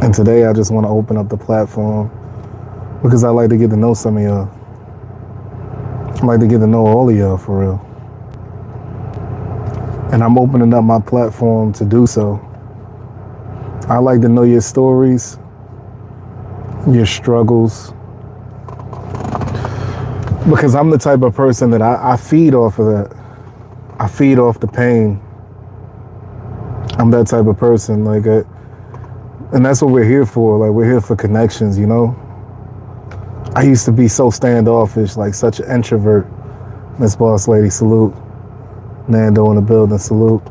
And today I just want to open up the platform because I like to get to know some of y'all. I like to get to know all of y'all for real. And I'm opening up my platform to do so. I like to know your stories, your struggles, because I'm the type of person that I feed off of that. I feed off the pain. I'm that type of person, and that's what we're here for. Like, we're here for connections, you know? I used to be so standoffish, like such an introvert. Miss Boss Lady, salute. Nando in the building, salute.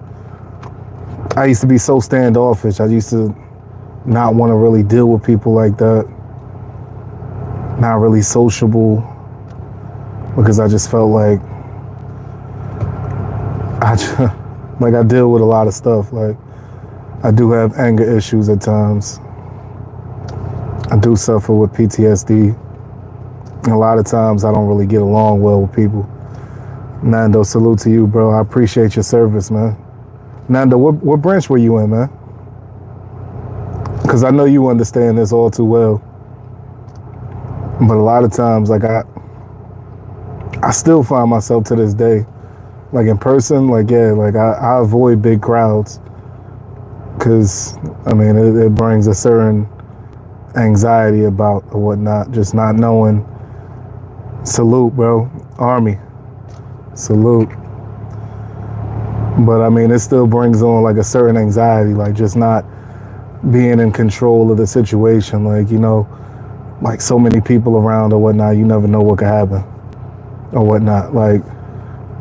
I used to be so standoffish. I used to not want to really deal with people like that. Not really sociable, because I just felt like I deal with a lot of stuff. Like, I do have anger issues at times. I do suffer with PTSD. And a lot of times I don't really get along well with people. Nando, salute to you, bro. I appreciate your service, man. Nando, what branch were you in, man? Because I know you understand this all too well. But a lot of times, like, I still find myself to this day, like, in person, like, yeah, like, I avoid big crowds. Because, I mean, it brings a certain anxiety about or whatnot, just not knowing. Salute, bro. Army. Salute. But, I mean, it still brings on, like, a certain anxiety, like, just not being in control of the situation. Like, you know, like, so many people around or whatnot, you never know what could happen or whatnot. Like,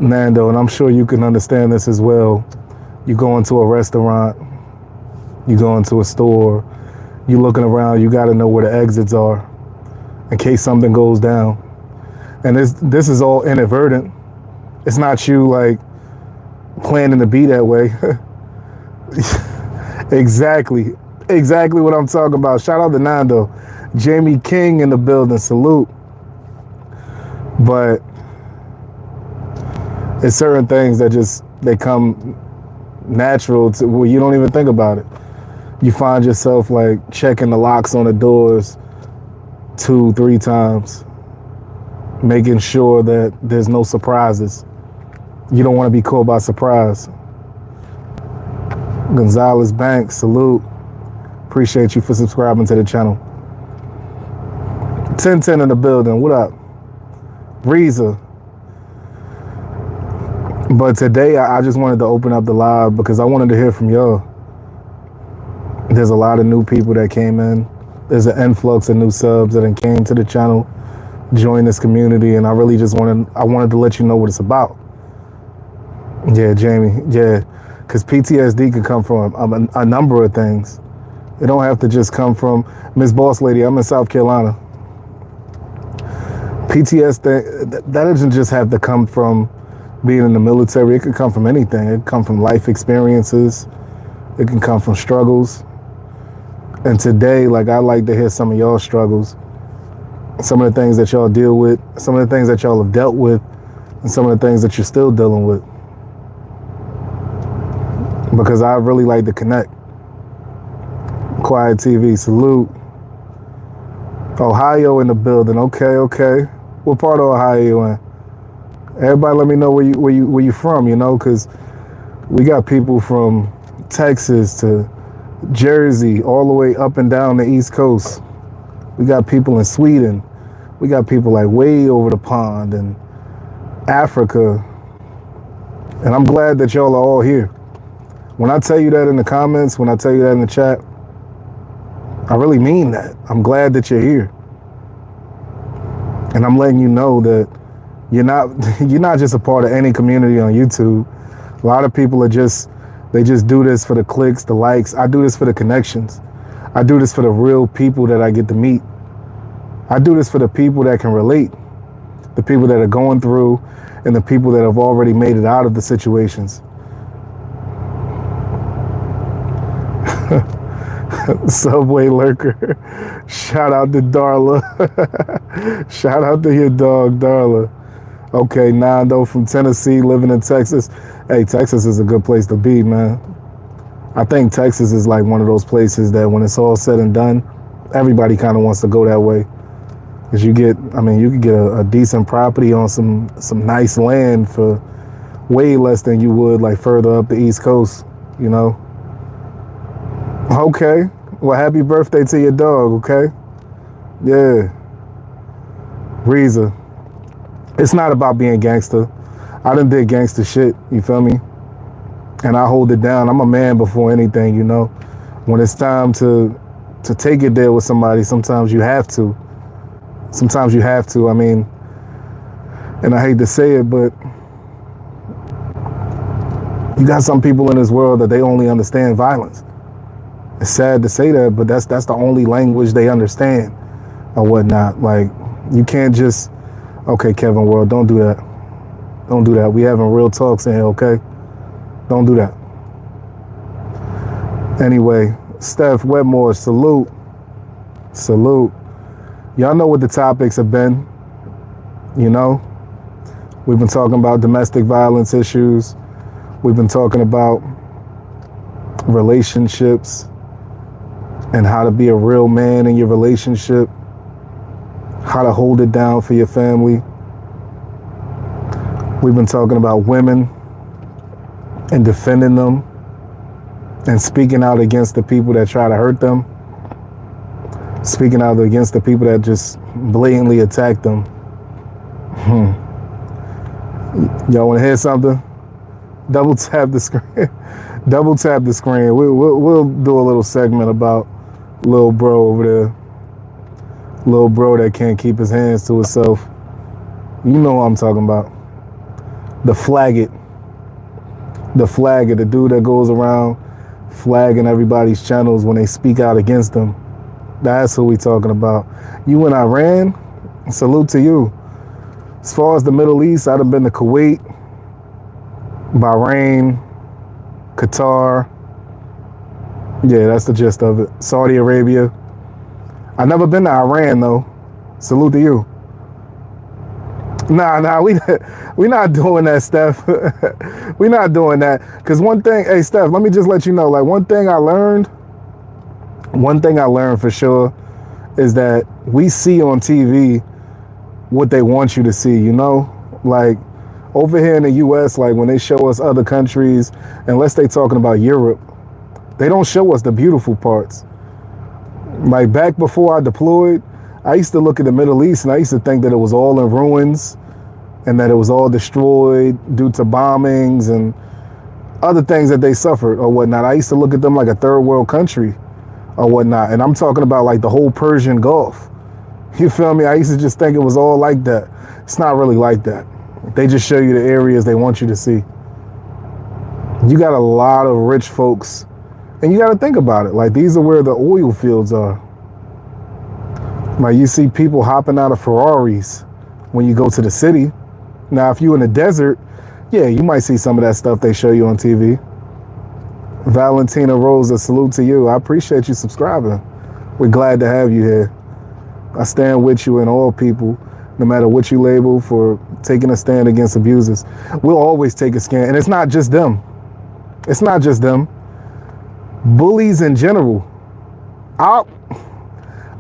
Nando, and I'm sure you can understand this as well. You go into a restaurant, you go into a store, you looking around, you got to know where the exits are in case something goes down. And this is all inadvertent. It's not you, like, planning to be that way. Exactly what I'm talking about. Shout out to Nando. Jamie King in the building, salute. But it's certain things that they come natural to where you don't even think about it. You find yourself, like, checking the locks on the doors 2-3 times, making sure that there's no surprises. You don't want to be caught by surprise. Gonzalez Banks, salute. Appreciate you for subscribing to the channel. 1010 in the building, what up? Reza. But today I just wanted to open up the live because I wanted to hear from y'all. There's a lot of new people that came in. There's an influx of new subs that came to the channel, joined this community, and I really just wanted to let you know what it's about. Yeah, Jamie, yeah, because PTSD can come from a number of things. It don't have to just come from Miss Boss Lady. I'm in South Carolina. PTSD, that doesn't just have to come from being in the military. It could come from anything. It can come from life experiences. It can come from struggles. And today, like, I like to hear some of y'all struggles, some of the things that y'all deal with, some of the things that y'all have dealt with, and some of the things that you're still dealing with. Because I really like to connect. Quiet TV, salute. Ohio in the building. Okay. What part of Ohio you in? Everybody, let me know where you from. You know, because we got people from Texas to Jersey, all the way up and down the East Coast. We got people in Sweden. We got people, like, way over the pond in Africa. And I'm glad that y'all are all here. When I tell you that in the comments, when I tell you that in the chat, I really mean that. I'm glad that you're here. And I'm letting you know that you're not just a part of any community on YouTube. A lot of people they just do this for the clicks, the likes. I do this for the connections. I do this for the real people that I get to meet. I do this for the people that can relate, the people that are going through, and the people that have already made it out of the situations. Subway lurker. Shout out to Darla. Shout out to your dog, Darla. Okay, Nando from Tennessee, living in Texas. Hey, Texas is a good place to be, man. I think Texas is like one of those places that when it's all said and done, everybody kind of wants to go that way. Because you could get a decent property on some nice land for way less than you would like further up the East Coast, you know? Okay. Well, happy birthday to your dog, okay? Yeah. Reza. It's not about being gangster. I done did gangster shit, you feel me? And I hold it down. I'm a man before anything, you know? When it's time to take it there with somebody, sometimes you have to. Sometimes you have to, I mean, and I hate to say it, but you got some people in this world that they only understand violence. It's sad to say that, but that's the only language they understand or whatnot. Like, you can't just, okay, Kevin World, don't do that. Don't do that. We having real talks in here, okay? Don't do that. Anyway, Steph Wetmore, salute. Salute. Y'all know what the topics have been, you know? We've been talking about domestic violence issues. We've been talking about relationships and how to be a real man in your relationship, how to hold it down for your family. We've been talking about women and defending them and speaking out against the people that try to hurt them, speaking out against the people that just blatantly attack them. Y'all want to hear something? Double tap the screen. Double tap the screen. We'll do a little segment about little bro over there. Little bro that can't keep his hands to himself. You know what I'm talking about. The flag it, the dude that goes around flagging everybody's channels when they speak out against them. That's who we talking about. You in Iran, salute to you. As far as the Middle East, I'd have been to Kuwait, Bahrain, Qatar. Yeah, that's the gist of it. Saudi Arabia. I've never been to Iran though. Salute to you. Nah, we not doing that, Steph. We not doing that. Cause one thing, hey Steph, let me just let you know, like one thing I learned for sure is that we see on TV what they want you to see, you know? Like over here in the US, like when they show us other countries, unless they talking about Europe, they don't show us the beautiful parts. Like back before I deployed, I used to look at the Middle East and I used to think that it was all in ruins and that it was all destroyed due to bombings and other things that they suffered or whatnot. I used to look at them like a third world country or whatnot. And I'm talking about like the whole Persian Gulf. You feel me? I used to just think it was all like that. It's not really like that. They just show you the areas they want you to see. You got a lot of rich folks and you got to think about it. Like these are where the oil fields are. Like you see people hopping out of Ferraris when you go to the city. Now, if you're in the desert, yeah, you might see some of that stuff they show you on TV. Valentina Rosa, salute to you. I appreciate you subscribing. We're glad to have you here. I stand with you and all people, no matter what you label for taking a stand against abusers. We'll always take a stand. And it's not just them. It's not just them. Bullies in general.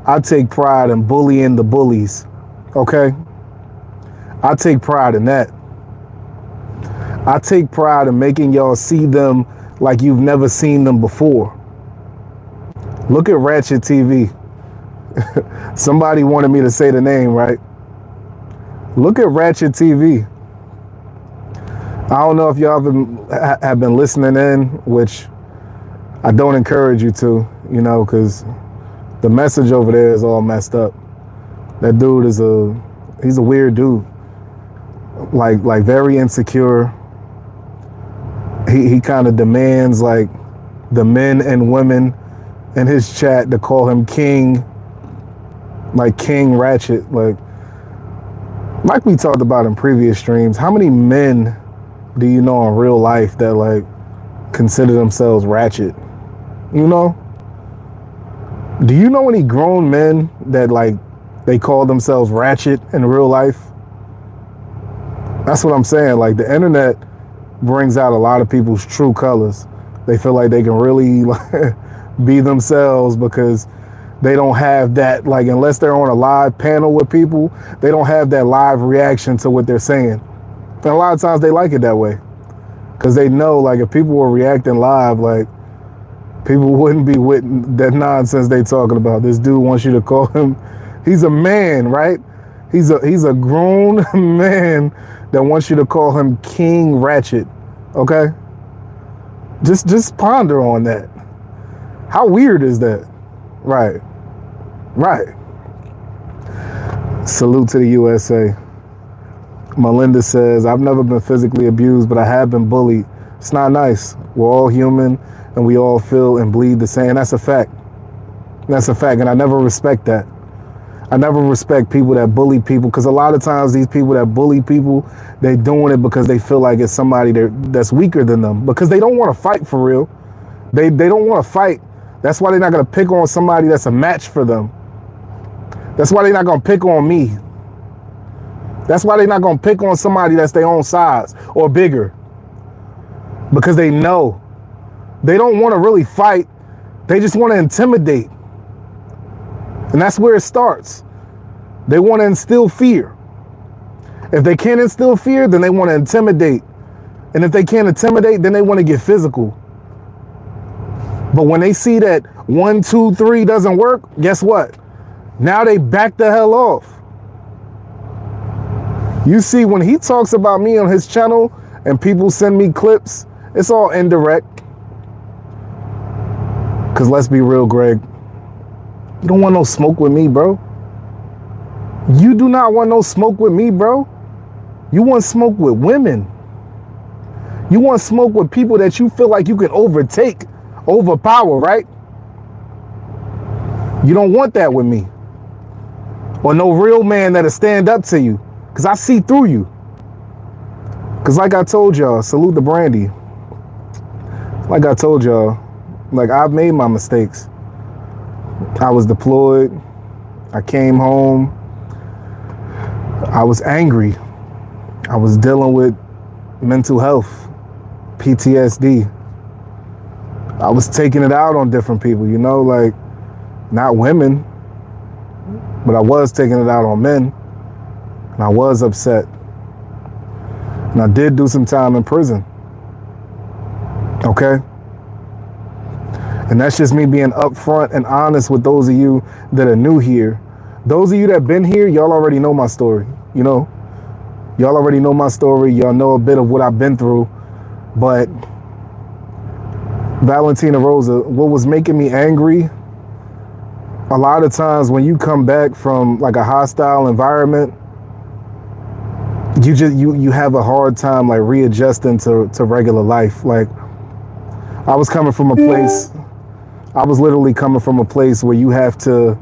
I take pride in bullying the bullies, okay? I take pride in that. I take pride in making y'all see them like you've never seen them before. Look at Ratchet TV. Somebody wanted me to say the name, right? Look at Ratchet TV. I don't know if y'all have been listening in, which I don't encourage you to, you know, because the message over there is all messed up. That dude he's a weird dude. Like very insecure. He kind of demands like the men and women in his chat to call him King. Like King Ratchet. Like we talked about in previous streams, how many men do you know in real life that like consider themselves ratchet? You know? Do you know any grown men that like they call themselves ratchet in real life? That's what I'm saying. Like the internet brings out a lot of people's true colors. They feel like they can really be themselves because they don't have that, like, unless they're on a live panel with people, they don't have that live reaction to what they're saying. And a lot of times they like it that way because they know, like, if people were reacting live, like, people wouldn't be with that nonsense they talking about. This dude wants you to call him, he's a man, right? He's a grown man that wants you to call him King Ratchet, okay? Just ponder on that. How weird is that? Right. Salute to the USA. Melinda says, I've never been physically abused, but I have been bullied. It's not nice. We're all human and we all feel and bleed the same. That's a fact. That's a fact. And I never respect that. I never respect people that bully people, because a lot of times these people that bully people, they doing it because they feel like it's somebody that's weaker than them, because they don't want to fight for real. They don't want to fight. That's why they're not going to pick on somebody that's a match for them. That's why they're not going to pick on me. That's why they're not going to pick on somebody that's their own size or bigger, because they know they don't want to really fight. They just want to intimidate. And that's where it starts. They want to instill fear. If they can't instill fear, then they want to intimidate. And if they can't intimidate, then they want to get physical. But when they see that 1, 2, 3 doesn't work, guess what? Now they back the hell off. You see, when he talks about me on his channel and people send me clips, it's all indirect. Because let's be real, Greg. You don't want no smoke with me, bro. You do not want no smoke with me, bro. You want smoke with women. You want smoke with people that you feel like you can overpower, right? You don't want that with me. Or no real man that'll stand up to you, because I see through you. Because like I told y'all, salute the Brandy. Like I told y'all, like, I've made my mistakes. I was deployed. I came home. I was angry. I was dealing with mental health, PTSD. I was taking it out on different people, you know, like, not women, but I was taking it out on men. And I was upset. And I did do some time in prison. Okay? And that's just me being upfront and honest with those of you that are new here. Those of you that have been here, y'all already know my story, you know? Y'all already know my story. Y'all know a bit of what I've been through. But Valentina Rosa, what was making me angry, a lot of times when you come back from like a hostile environment, you have a hard time like readjusting to regular life. Like, I was coming from a place, I was literally coming from a place where you have to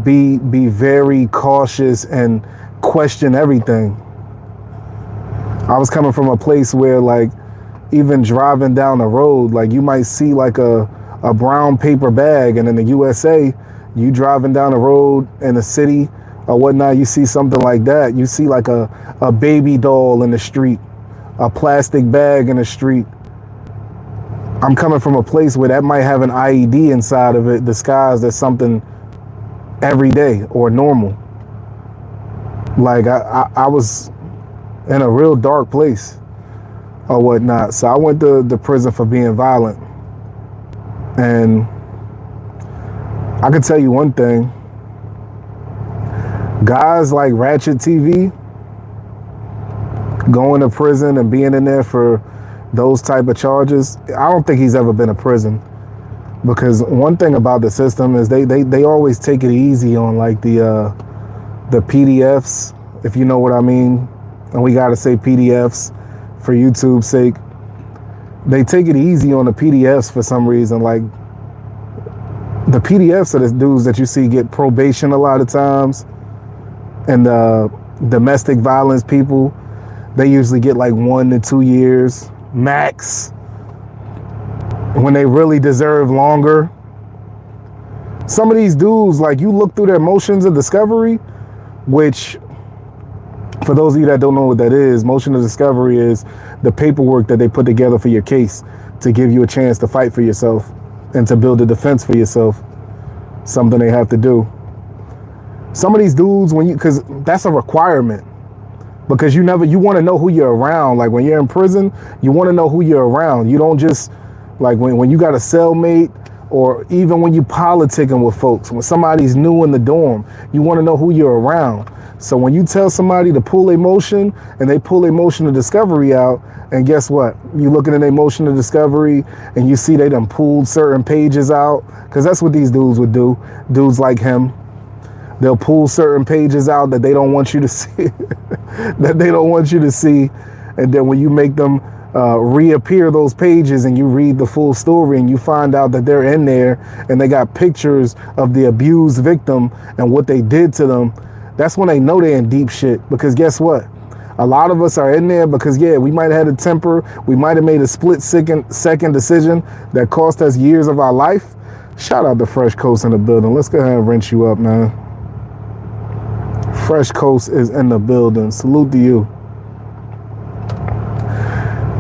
be very cautious and question everything. I was coming from a place where, like, even driving down the road, like, you might see like a brown paper bag, and in the USA, you driving down the road in a city or whatnot, you see something like that. You see like a baby doll in the street, a plastic bag in the street. I'm coming from a place where that might have an IED inside of it, disguised as something everyday or normal. Like, I was in a real dark place or whatnot. So I went to the prison for being violent. And I can tell you one thing. Guys like Ratchet TV, going to prison and being in there for those type of charges, I don't think he's ever been to prison. Because one thing about the system is they always take it easy on like the PDFs, if you know what I mean. And we gotta say PDFs for YouTube's sake. They take it easy on the PDFs for some reason. Like, the PDFs are the dudes that you see get probation a lot of times. And domestic violence people, they usually get like 1 to 2 years max, when they really deserve longer. Some of these dudes, like, you look through their motions of discovery, which, for those of you that don't know what that is, motion of discovery is the paperwork that they put together for your case. to give you a chance to fight for yourself and to build a defense for yourself. Something they have to do. Some of these dudes, because that's a requirement. Because you want to know who you're around. Like when you're in prison, you want to know who you're around. You don't just, like when you got a cellmate, or even when you politicking with folks, when somebody's new in the dorm, you want to know who you're around. So when you tell somebody to pull a motion and they pull a motion of discovery out, and guess what? You looking at a motion of discovery and you see they done pulled certain pages out, because that's what these dudes would do. Dudes like him, they'll pull certain pages out that they don't want you to see, that they don't want you to see. And then when you make them reappear those pages and you read the full story and you find out that they're in there and they got pictures of the abused victim and what they did to them, that's when they know they're in deep shit. Because guess what? A lot of us are in there because, yeah, we might have had a temper. We might have made a split-second decision that cost us years of our life. Shout out to Fresh Coast in the building. Let's go ahead and rinse you up, man. Fresh Coast is in the building. Salute to you.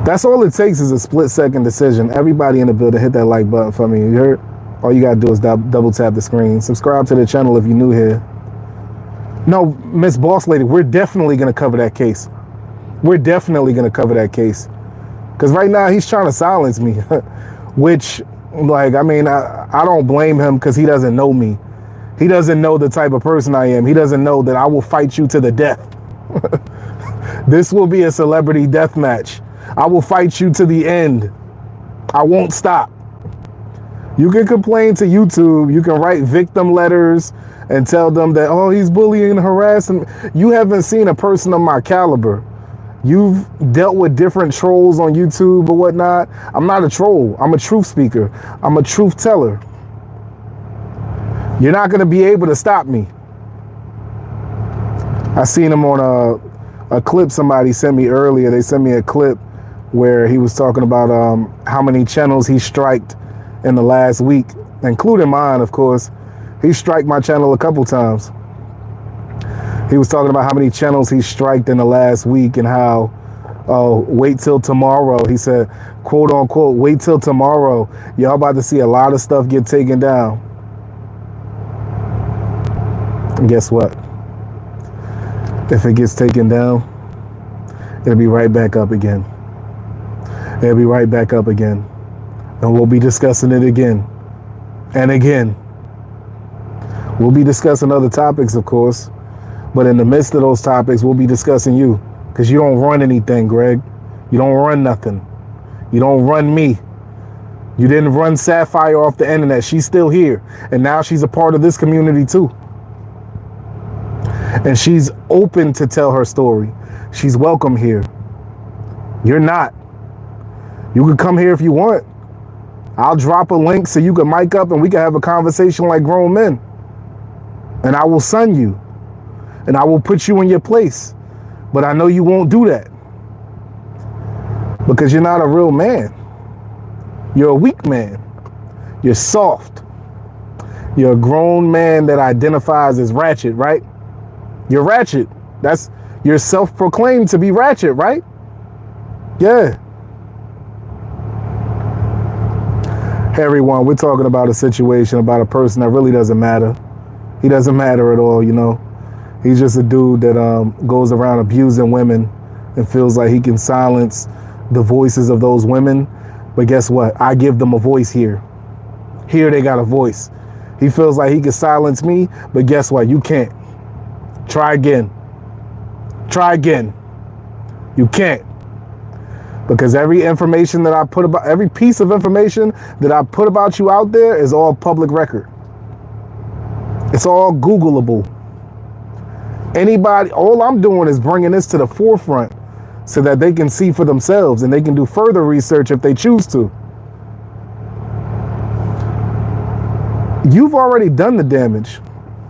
That's all it takes is a split-second decision. Everybody in the building, hit that like button for me. You heard? All you got to do is double tap the screen. Subscribe to the channel if you're new here. No, Miss Boss Lady, we're definitely going to cover that case. We're definitely going to cover that case. Because right now he's trying to silence me. Which, like, I mean, I don't blame him because he doesn't know me. He doesn't know the type of person I am. He doesn't know that I will fight you to the death. This will be a celebrity death match. I will fight you to the end. I won't stop. You can complain to YouTube. You can write victim letters and tell them that, oh, he's bullying and harassing. You haven't seen a person of my caliber. You've dealt with different trolls on YouTube or whatnot. I'm not a troll. I'm a truth speaker. I'm a truth teller. You're not going to be able to stop me. I seen him on a clip somebody sent me earlier. They sent me a clip where he was talking about how many channels he striked in the last week, including mine, of course. He striked my channel a couple times. He was talking about how many channels he striked in the last week and how, oh, wait till tomorrow. He said, quote unquote, wait till tomorrow. Y'all about to see a lot of stuff get taken down. And guess what? If it gets taken down, it'll be right back up again. It'll be right back up again. And we'll be discussing it again and again. We'll be discussing other topics, of course. But in the midst of those topics, we'll be discussing you. Because you don't run anything, Greg. You don't run nothing. You don't run me. You didn't run Sapphire off the internet. She's still here. And now she's a part of this community too. And she's open to tell her story. She's welcome here. You're not. You can come here if you want. I'll drop a link so you can mic up and we can have a conversation like grown men. And I will sun you. And I will put you in your place. But I know you won't do that. Because you're not a real man. You're a weak man. You're soft. You're a grown man that identifies as ratchet, right? You're ratchet. You're self-proclaimed to be ratchet, right? Yeah. Hey everyone, we're talking about a situation, about a person that really doesn't matter. He doesn't matter at all, you know. He's just a dude that goes around abusing women and feels like he can silence the voices of those women. But guess what? I give them a voice here. Here they got a voice. He feels like he can silence me, but guess what? You can't. Try again. Try again. You can't. Because every information that I put about, every piece of information that I put about you out there is all public record. It's all Googleable. Anybody, all I'm doing is bringing this to the forefront so that they can see for themselves and they can do further research if they choose to. You've already done the damage.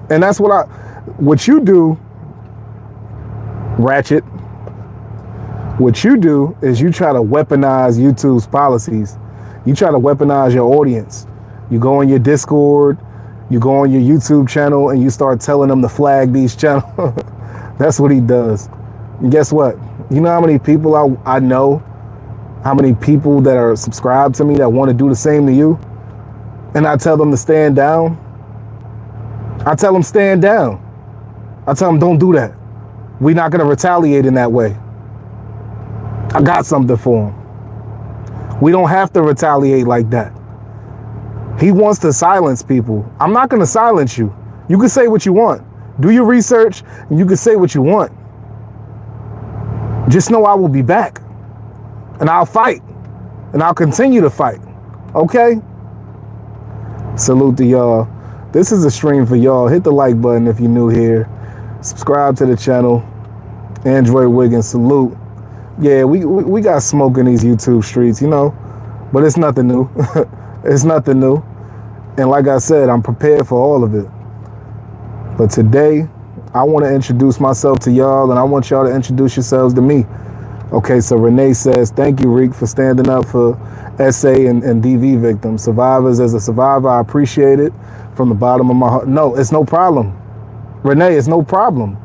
And that's what you do, Ratchet. What you do is you try to weaponize YouTube's policies. You try to weaponize your audience. You go on your Discord, you go on your YouTube channel, and you start telling them to flag these channels. That's what he does. And guess what? You know how many people I know how many people that are subscribed to me that want to do the same to you, and I tell them to stand down. I tell them stand down. I tell them don't do that. We're not going to retaliate in that way. I got something for him. We don't have to retaliate like that. He wants to silence people. I'm not going to silence you. You can say what you want. Do your research and you can say what you want. Just know I will be back. And I'll fight. And I'll continue to fight. Okay? Salute to y'all. This is a stream for y'all. Hit the like button if you're new here. Subscribe to the channel. Android Wiggins, salute. Yeah, we got smoke in these YouTube streets, you know. But it's nothing new. It's nothing new. And like I said, I'm prepared for all of it. But today, I want to introduce myself to y'all, and I want y'all to introduce yourselves to me. Okay, so Renee says, thank you, Reek, for standing up for SA and DV victims. Survivors, as a survivor, I appreciate it from the bottom of my heart. No, it's no problem. Renee, it's no problem.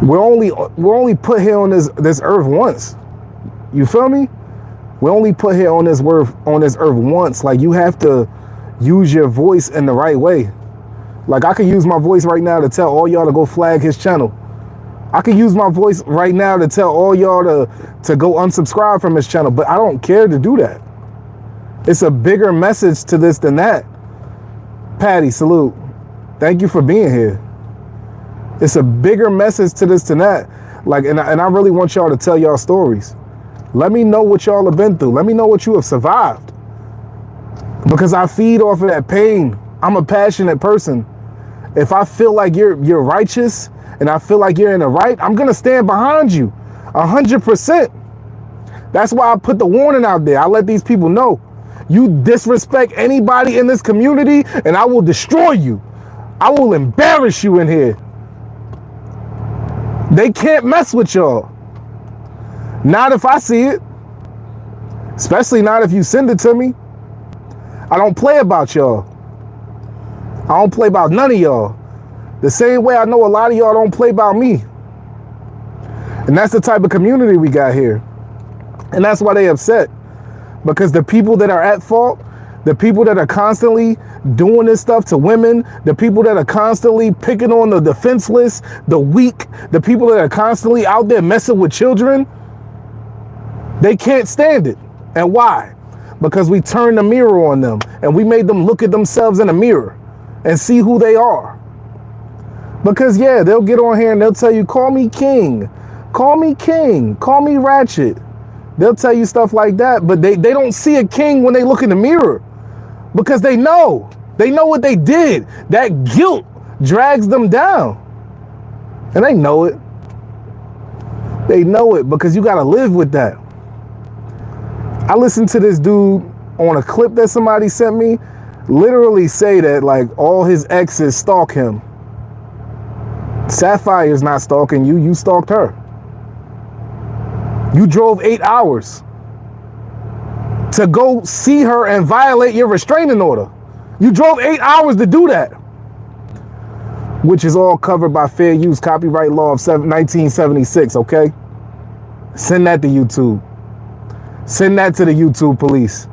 We're only put here on this earth once. You feel me? We're only put here on this earth once. Like, you have to use your voice in the right way. Like, I could use my voice right now to tell all y'all to go flag his channel. I could use my voice right now to tell all y'all to go unsubscribe from his channel, but I don't care to do that. It's a bigger message to this than that. Patty, salute. Thank you for being here. It's a bigger message to this than that. Like, and I really want y'all to tell y'all stories. Let me know what y'all have been through. Let me know what you have survived. Because I feed off of that pain. I'm a passionate person. If I feel like you're righteous and I feel like you're in the right, I'm going to stand behind you 100%. That's why I put the warning out there. I let these people know. You disrespect anybody in this community and I will destroy you. I will embarrass you in here. They can't mess with y'all. Not if I see it. Especially not if you send it to me. I don't play about y'all. I don't play about none of y'all. The same way I know a lot of y'all don't play about me. And that's the type of community we got here. And that's why they upset. Because the people that are at fault, the people that are constantly doing this stuff to women, the people that are constantly picking on the defenseless, the weak, the people that are constantly out there messing with children, they can't stand it. And why? Because we turned the mirror on them and we made them look at themselves in a mirror and see who they are. Because yeah, they'll get on here and they'll tell you, call me king, call me king, call me ratchet. They'll tell you stuff like that, but they don't see a king when they look in the mirror because they know what they did. That guilt drags them down and they know it. They know it because you got to live with that. I listened to this dude on a clip that somebody sent me literally say that like all his exes stalk him. Sapphire's not stalking you, you stalked her. You drove 8 hours to go see her and violate your restraining order. You drove 8 hours to do that, which is all covered by fair use copyright law of 1976, okay? Send that to YouTube. Send that to the YouTube police.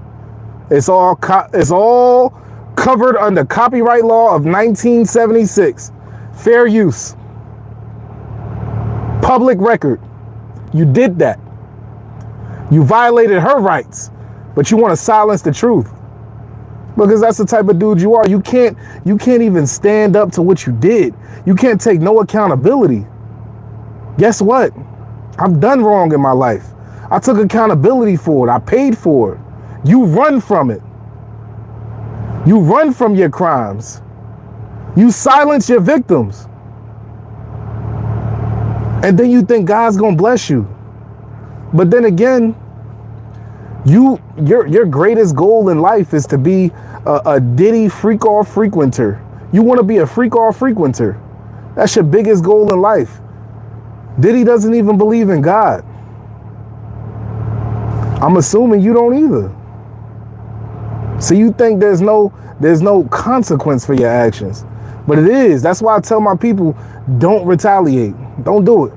It's all covered under copyright law of 1976. Fair use. Public record. You did that. You violated her rights, but you want to silence the truth. Because that's the type of dude you are. You can't even stand up to what you did. You can't take no accountability. Guess what? I've done wrong in my life. I took accountability for it. I paid for it. You run from it. You run from your crimes. You silence your victims. And then you think God's gonna bless you. But then again, your greatest goal in life is to be a Diddy freak-off frequenter. You want to be a freak-off frequenter. That's your biggest goal in life. Diddy doesn't even believe in God. I'm assuming you don't either. So you think there's no consequence for your actions. But it is. That's why I tell my people, don't retaliate. Don't do it.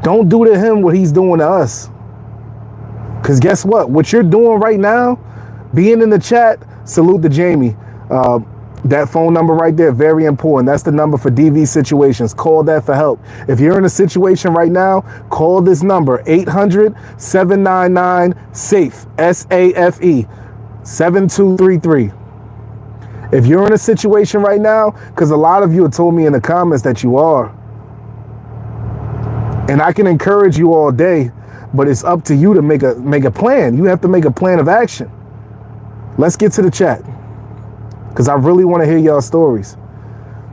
Don't do to him what he's doing to us. Because guess what? What you're doing right now, being in the chat, salute to Jamie. That phone number right there, very important. That's the number for DV situations. Call that for help. If you're in a situation right now, call this number, 800-799-SAFE, S-A-F-E, 7233. If you're in a situation right now, because a lot of you have told me in the comments that you are, and I can encourage you all day, but it's up to you to make a plan. You have to make a plan of action. Let's get to the chat, because I really want to hear y'all stories.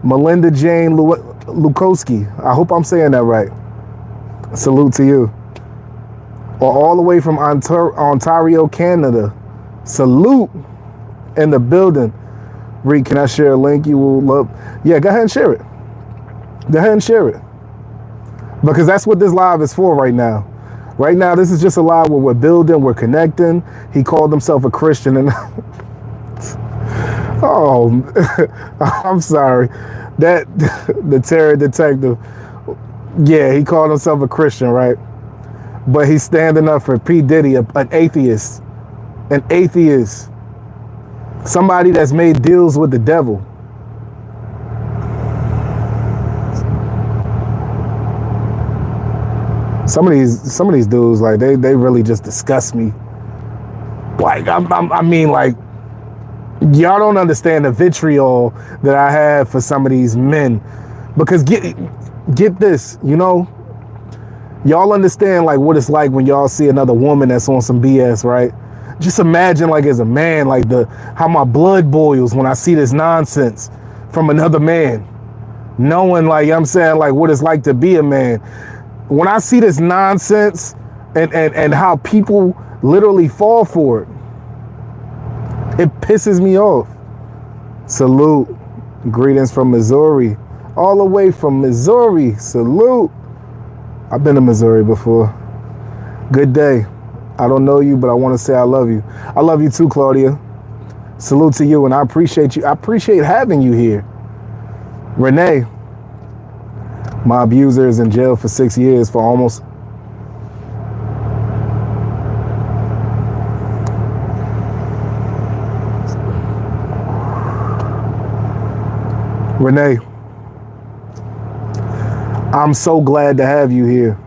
Melinda Jane Lukowski, I hope I'm saying that right. Salute to you. Or all the way from Ontario, Canada. Salute in the building. Reed, can I share a link you will love? Yeah, go ahead and share it. Go ahead and share it. Because that's what this live is for right now. Right now, this is just a live where we're building, we're connecting. He called himself a Christian and oh, I'm sorry. The terror detective, yeah, he called himself a Christian, right? But he's standing up for P. Diddy, an atheist. An atheist. Somebody that's made deals with the devil. Some of these dudes, like they really just disgust me. Like I mean, like y'all don't understand the vitriol that I have for some of these men. Because get this, you know, y'all understand like what it's like when y'all see another woman that's on some BS, right? Just imagine, like, as a man, like how my blood boils when I see this nonsense from another man, knowing, like, I'm saying, like, what it's like to be a man. When I see this nonsense and how people literally fall for it, it pisses me off. Salute. Greetings from Missouri. All the way from Missouri. Salute. I've been to Missouri before. Good day. I don't know you, but I want to say I love you. I love you too, Claudia. Salute to you, and I appreciate you. I appreciate having you here. Renee, my abuser, is in jail for 6 years for almost... Renee, I'm so glad to have you here.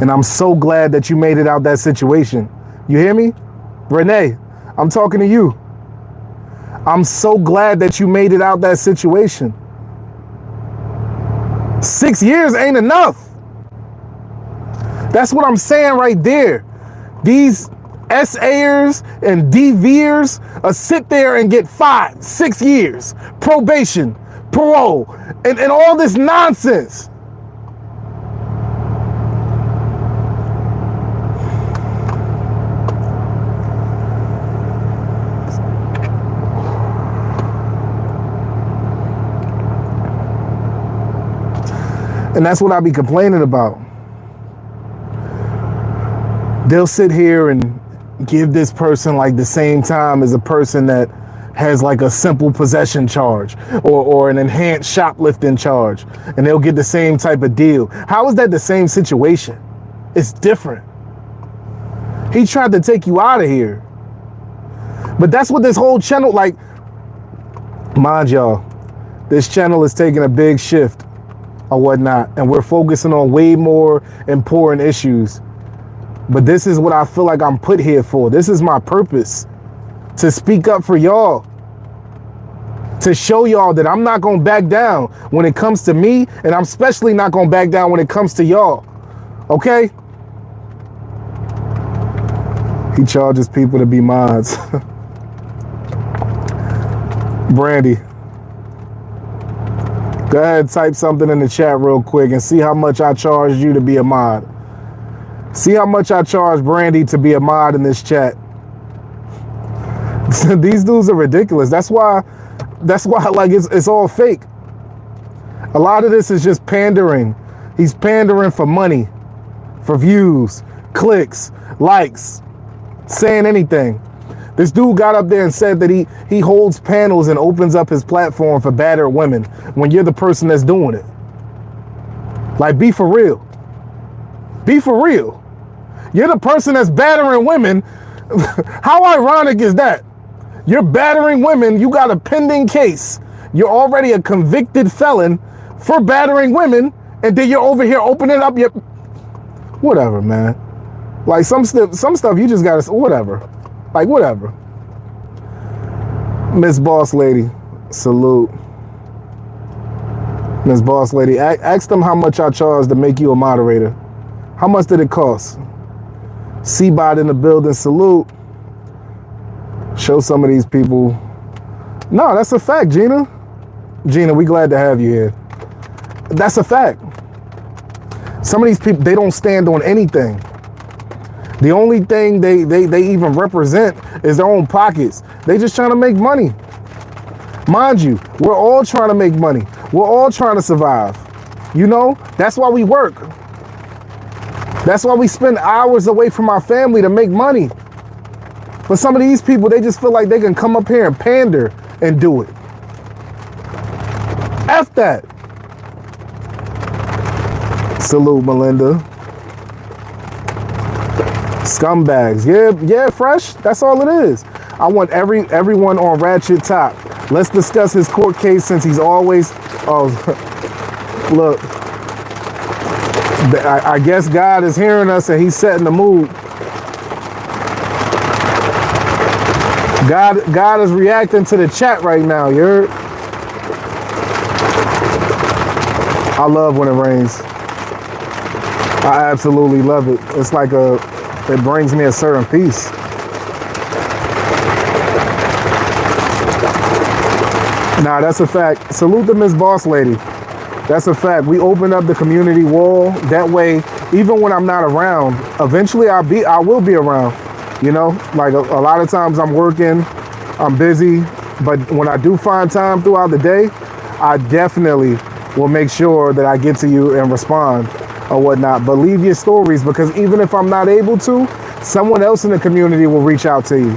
And I'm so glad that you made it out that situation. You hear me? Renee, I'm talking to you. I'm so glad that you made it out that situation. 6 years ain't enough. That's what I'm saying right there. These SAers and DVers sit there and get 5, 6 years, probation, parole, and all this nonsense. And that's what I be complaining about. They'll sit here and give this person like the same time as a person that has like a simple possession charge or an enhanced shoplifting charge, and they'll get the same type of deal. How is that the same situation? It's different. He tried to take you out of here. But that's what this whole channel, like, mind y'all, this channel is taking a big shift or whatnot, and we're focusing on way more important issues. But this is what I feel like I'm put here for. This is my purpose, to speak up for y'all, to show y'all that I'm not gonna back down when it comes to me, and I'm especially not gonna back down when it comes to y'all. Okay? He charges people to be mods. Brandy, go ahead, type something in the chat real quick and see how much I charged you to be a mod. See how much I charge Brandy to be a mod in this chat. These dudes are ridiculous. That's why like it's all fake. A lot of this is just pandering. He's pandering for money, for views, clicks, likes, saying anything. This dude got up there and said that he holds panels and opens up his platform for battered women when you're the person that's doing it. Like, be for real. Be for real. You're the person that's battering women. How ironic is that? You're battering women. You got a pending case. You're already a convicted felon for battering women. And then you're over here opening up your... Whatever, man. Like some stuff you just gotta... Whatever. Like, whatever. Miss Boss Lady, salute. Miss Boss Lady, ask them how much I charged to make you a moderator. How much did it cost? C-Bot in the building, salute. Show some of these people. No, that's a fact, Gina. Gina, we glad to have you here. That's a fact. Some of these people, they don't stand on anything. The only thing they even represent is their own pockets. They just trying to make money. Mind you, we're all trying to make money. We're all trying to survive. You know, that's why we work. That's why we spend hours away from our family to make money. But some of these people, they just feel like they can come up here and pander and do it. F that. Salute, Melinda. Scumbags. Yeah, Fresh. That's all it is. I want everyone on Ratchet Top. Let's discuss his court case since he's always... Oh, look. I guess God is hearing us and he's setting the mood. God is reacting to the chat right now. I love when it rains. I absolutely love it. It's like it brings me a certain peace. Nah, that's a fact. Salute to Miss Boss Lady. That's a fact. We open up the community wall. That way, even when I'm not around, eventually I will be around. You know, like a lot of times I'm working, I'm busy, but when I do find time throughout the day, I definitely will make sure that I get to you and respond or whatnot. But leave your stories, because even if I'm not able to, someone else in the community will reach out to you.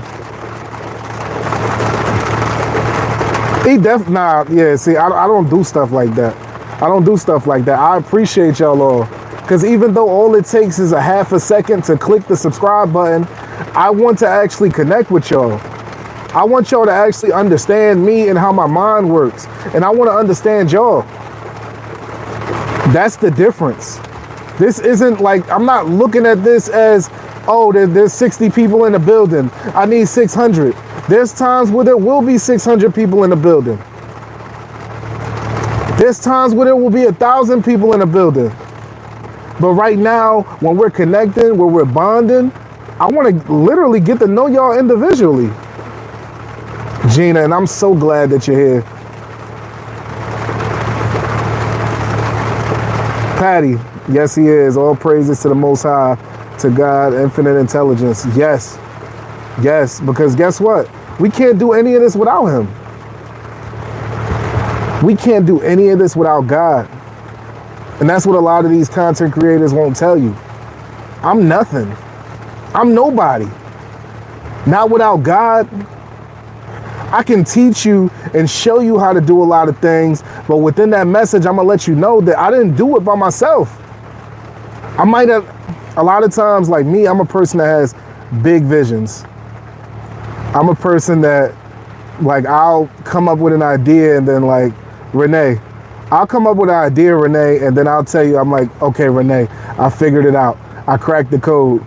See, I don't do stuff like that. I don't do stuff like that. I appreciate y'all all. Because even though all it takes is a half a second to click the subscribe button, I want to actually connect with y'all. I want y'all to actually understand me and how my mind works. And I want to understand y'all. That's the difference. This isn't like, I'm not looking at this as, oh, there's 60 people in the building. I need 600. There's times where there will be 600 people in the building. There's times where there will be 1,000 people in the building. But right now, when we're connecting, when we're bonding, I want to literally get to know y'all individually. Gina, and I'm so glad that you're here. Patty, yes, he is. All praises to the Most High, to God, infinite intelligence. Yes. Yes, because guess what? We can't do any of this without him. We can't do any of this without God. And that's what a lot of these content creators won't tell you. I'm nothing. I'm nobody. Not without God. I can teach you and show you how to do a lot of things, but within that message, I'm gonna let you know that I didn't do it by myself. I might have, a lot of times, like me, I'm a person that has big visions. I'm a person that, like, I'll come up with an idea and then, like, Renee, I'll come up with an idea, Renee, and then I'll tell you, I'm like, okay, Renee, I figured it out. I cracked the code.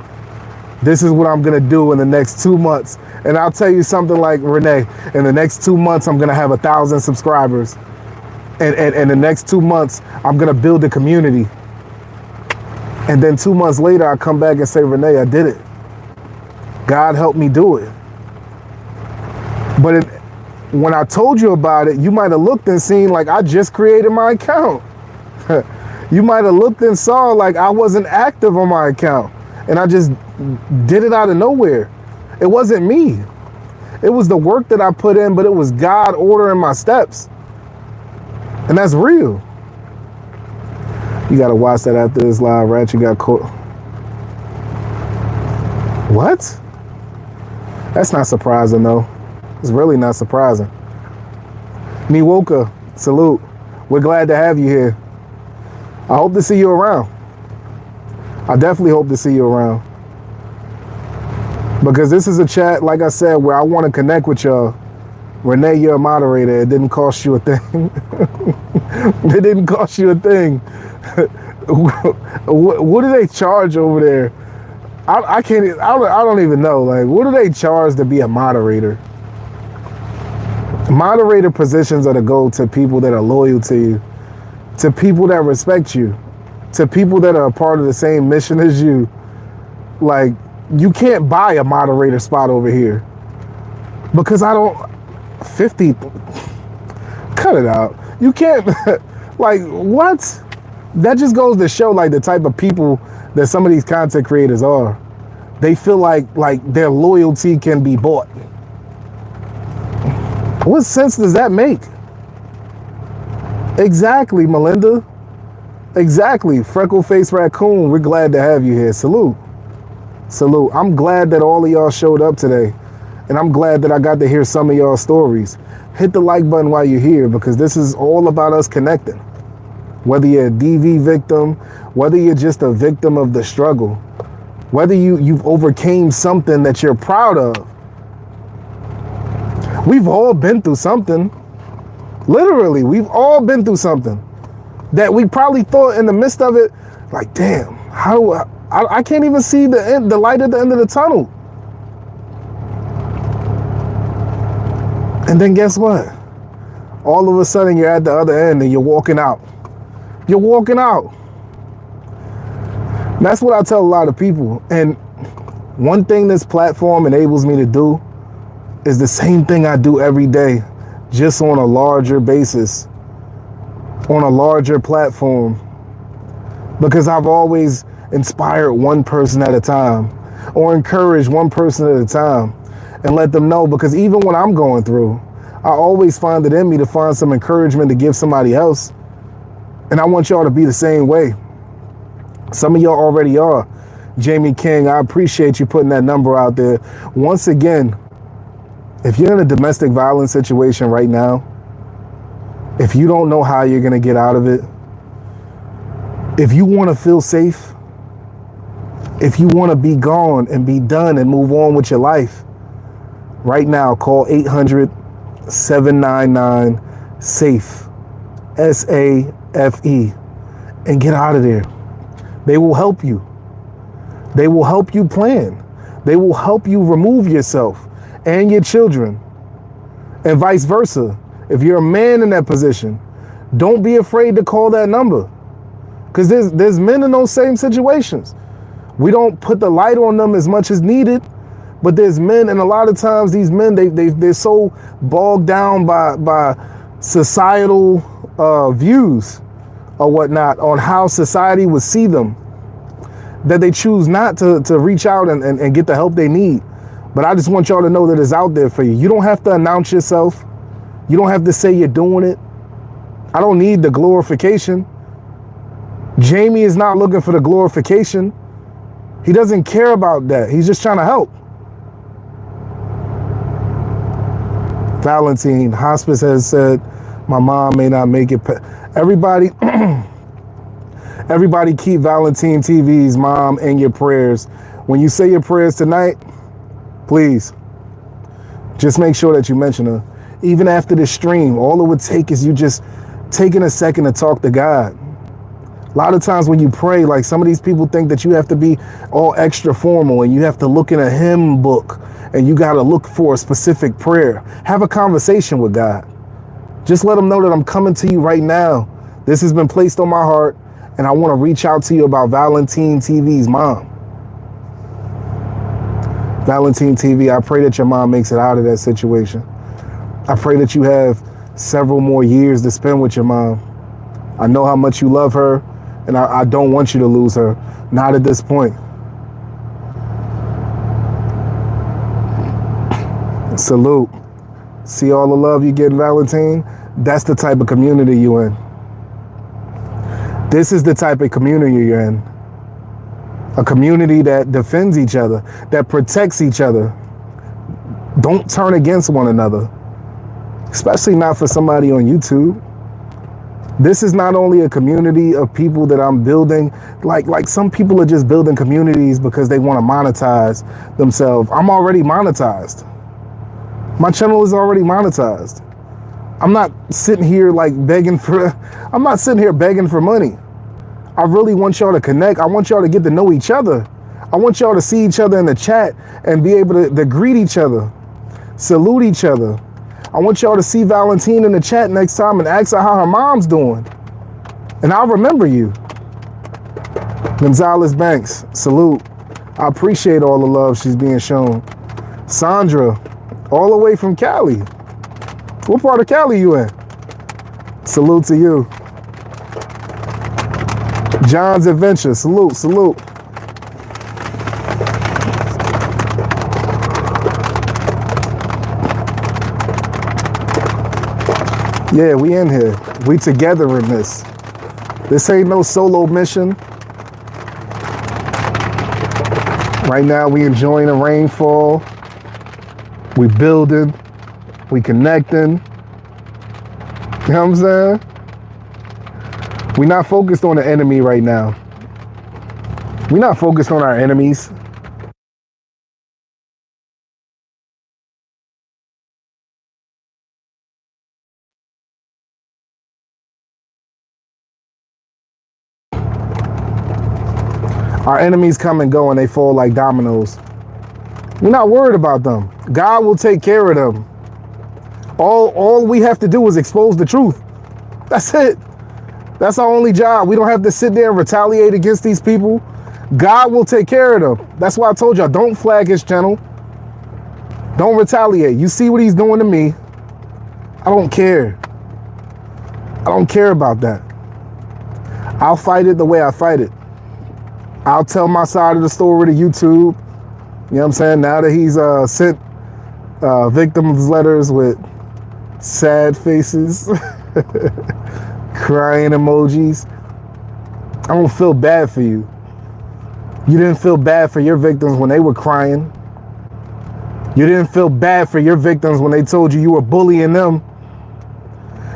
This is what I'm gonna do in the next 2 months. And I'll tell you something like, Renee, in the next 2 months, I'm gonna have 1,000 subscribers. And the next 2 months, I'm gonna build a community. And then 2 months later, I come back and say, Renee, I did it. God helped me do it. But when I told you about it, you might have looked and seen like I just created my account. You might have looked and saw like I wasn't active on my account. And I just did it out of nowhere. It wasn't me. It was the work that I put in, but it was God ordering my steps. And that's real. You got to watch that after this live, right? You got caught. What? That's not surprising, though. It's really not surprising. Niwoka, salute. We're glad to have you here. I hope to see you around. I definitely hope to see you around. Because this is a chat, like I said, where I want to connect with y'all. Renee, you're a moderator. It didn't cost you a thing. It didn't cost you a thing. What do they charge over there? I can't. I don't even know. Like, what do they charge to be a moderator? Moderator positions are to go to people that are loyal to you, to people that respect you, to people that are a part of the same mission as you. Like, you can't buy a moderator spot over here because I don't. 50. Cut it out. You can't. Like, what? That just goes to show like the type of people that some of these content creators are. They feel like their loyalty can be bought. What sense does that make? Exactly, Melinda. Exactly. Freckle-faced raccoon, we're glad to have you here. Salute. Salute. I'm glad that all of y'all showed up today. And I'm glad that I got to hear some of y'all stories. Hit the like button while you're here, because this is all about us connecting. Whether you're a DV victim, whether you're just a victim of the struggle, whether you've overcame something that you're proud of. We've all been through something. Literally, we've all been through something that we probably thought in the midst of it, like, damn, how do I can't even see the light at the end of the tunnel. And then guess what? All of a sudden you're at the other end and you're walking out. You're walking out. That's what I tell a lot of people. And one thing this platform enables me to do is the same thing I do every day, just on a larger basis, on a larger platform. Because I've always inspired one person at a time, or encouraged one person at a time, and let them know. Because even when I'm going through, I always find it in me to find some encouragement to give somebody else. And I want y'all to be the same way. Some of y'all already are. Jamie King, I appreciate you putting that number out there. Once again, if you're in a domestic violence situation right now, if you don't know how you're going to get out of it, if you want to feel safe, if you want to be gone and be done and move on with your life, right now, call 800-799-SAFE, SAFE, and get out of there. They will help you. They will help you plan. They will help you remove yourself and your children, and vice versa. If you're a man in that position, don't be afraid to call that number, because there's men in those same situations. We don't put the light on them as much as needed, but there's men, and a lot of times these men, they're so bogged down by societal views or whatnot on how society would see them, that they choose not to reach out and get the help they need. But I just want y'all to know that it's out there for you. You don't have to announce yourself. You don't have to say you're doing it. I don't need the glorification. Jamie is not looking for the glorification. He doesn't care about that. He's just trying to help. Valentine, hospice has said, my mom may not make it. Everybody, everybody keep Valentine TV's mom in your prayers. When you say your prayers tonight, please, just make sure that you mention her. Even after the stream, all it would take is you just taking a second to talk to God. A lot of times when you pray, like, some of these people think that you have to be all extra formal and you have to look in a hymn book and you got to look for a specific prayer. Have a conversation with God. Just let him know that I'm coming to you right now. This has been placed on my heart, and I want to reach out to you about Valentine TV's mom. Valentine TV, I pray that your mom makes it out of that situation. I pray that you have several more years to spend with your mom. I know how much you love her, and I don't want you to lose her. Not at this point. Salute. See all the love you get, Valentine? That's the type of community you're in. This is the type of community you're in. A community that defends each other, that protects each other. Don't turn against one another. Especially not for somebody on YouTube. This is not only a community of people that I'm building, like some people are just building communities because they want to monetize themselves. I'm already monetized. My channel is already monetized. I'm not sitting here I'm not sitting here begging for money. I really want y'all to connect. I want y'all to get to know each other. I want y'all to see each other in the chat and be able to greet each other, salute each other. I want y'all to see Valentine in the chat next time and ask her how her mom's doing. And I'll remember you. Gonzalez Banks, salute. I appreciate all the love she's being shown. Sandra, all the way from Cali. What part of Cali you in? Salute to you. John's Adventure, salute, salute. Yeah, we in here. We together in this. This ain't no solo mission. Right now we enjoying the rainfall. We building. We connecting. You know what I'm saying? We're not focused on the enemy right now. We're not focused on our enemies. Our enemies come and go and they fall like dominoes. We're not worried about them. God will take care of them. All we have to do is expose the truth. That's it. That's our only job. We don't have to sit there and retaliate against these people. God will take care of them. That's why I told y'all, don't flag his channel. Don't retaliate. You see what he's doing to me. I don't care. I don't care about that. I'll fight it the way I fight it. I'll tell my side of the story to YouTube. You know what I'm saying? Now that he's sent victims letters with sad faces, crying emojis, I don't feel bad for you. You didn't feel bad for your victims when they were crying. You didn't feel bad for your victims when they told you were bullying them.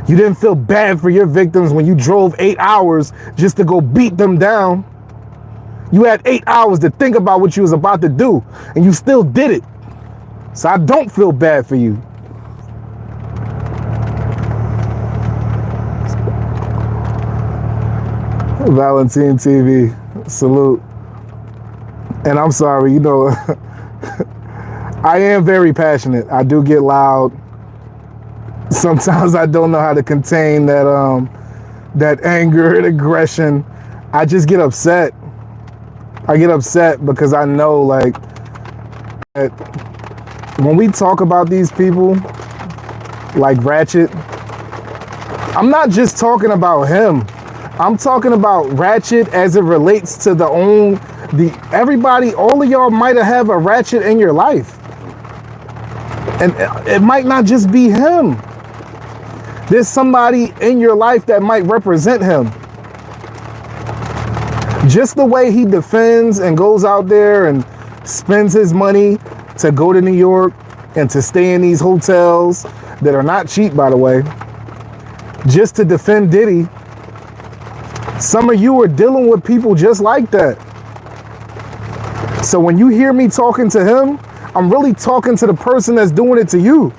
You didn't feel bad for your victims when you drove 8 hours just to go beat them down. You had 8 hours to think about what you was about to do, and you still did it. So I don't feel bad for you. Valentine TV, salute. And I'm sorry, you know, I am very passionate. I do get loud. Sometimes I don't know how to contain that anger and aggression. I just get upset. I get upset because I know, like, that when we talk about these people, like Ratchet, I'm not just talking about him. I'm talking about Ratchet as it relates to everybody, all of y'all might have a Ratchet in your life. And it might not just be him. There's somebody in your life that might represent him. Just the way he defends and goes out there and spends his money to go to New York and to stay in these hotels that are not cheap, by the way, just to defend Diddy. Some of you are dealing with people just like that. So when you hear me talking to him, I'm really talking to the person that's doing it to you.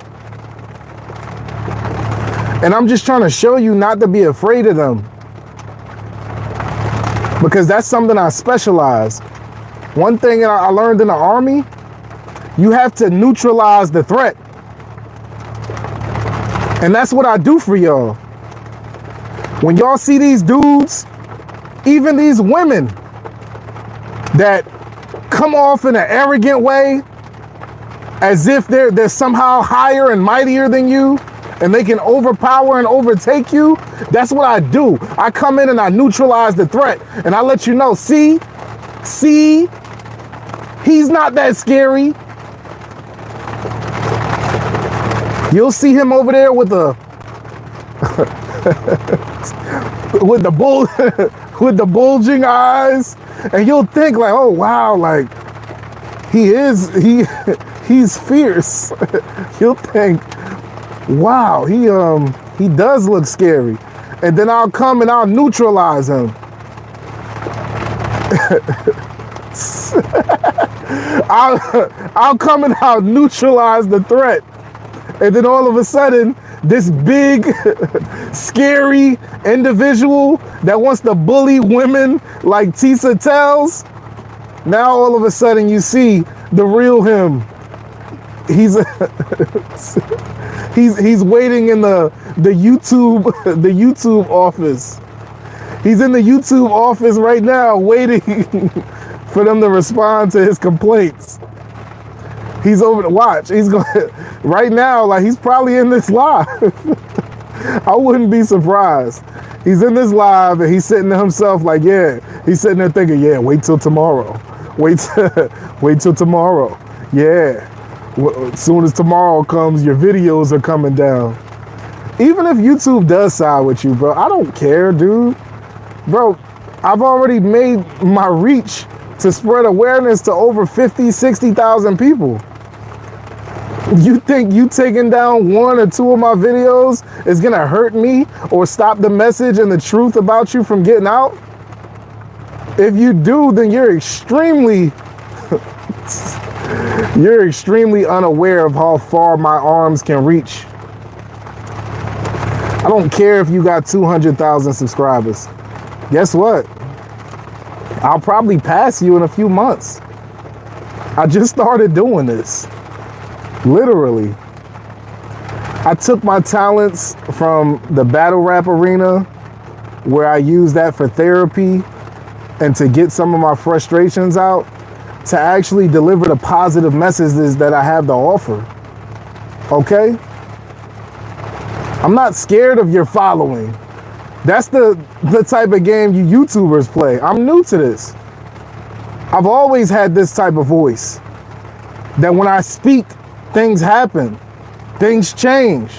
And I'm just trying to show you not to be afraid of them. Because that's something I specialize. One thing I learned in the Army, you have to neutralize the threat. And that's what I do for y'all. When y'all see these dudes, even these women that come off in an arrogant way, as if they're somehow higher and mightier than you, and they can overpower and overtake you, that's what I do. I come in and I neutralize the threat, and I let you know, see, he's not that scary. You'll see him over there with the with the bulging eyes, and you'll think like, oh wow, like he's fierce. You'll think, wow, he does look scary. and then I'll come and I'll neutralize him. I'll come and I'll neutralize the threat. And then all of a sudden, this big, scary individual that wants to bully women like Tisa tells, now all of a sudden you see the real him. He's he's waiting in the YouTube office. He's in the YouTube office right now waiting for them to respond to his complaints. He's over to watch. He's going right now, like he's probably in this live. I wouldn't be surprised. He's in this live and he's sitting to himself like, yeah, he's sitting there thinking, yeah, wait till tomorrow. Wait till tomorrow. Yeah. As soon as tomorrow comes, your videos are coming down. Even if YouTube does side with you, bro, I don't care, dude. Bro, I've already made my reach to spread awareness to over 50, 60,000 people. You think you taking down 1 or 2 of my videos is gonna hurt me or stop the message and the truth about you from getting out? If you do, then you're extremely unaware of how far my arms can reach. I don't care if you got 200,000 subscribers. Guess what? I'll probably pass you in a few months. I just started doing this. Literally. I took my talents from the battle rap arena, where I use that for therapy and to get some of my frustrations out, to actually deliver the positive messages that I have to offer. Okay? I'm not scared of your following. That's the type of game you YouTubers play. I'm new to this. I've always had this type of voice. That when I speak, things happen. Things change.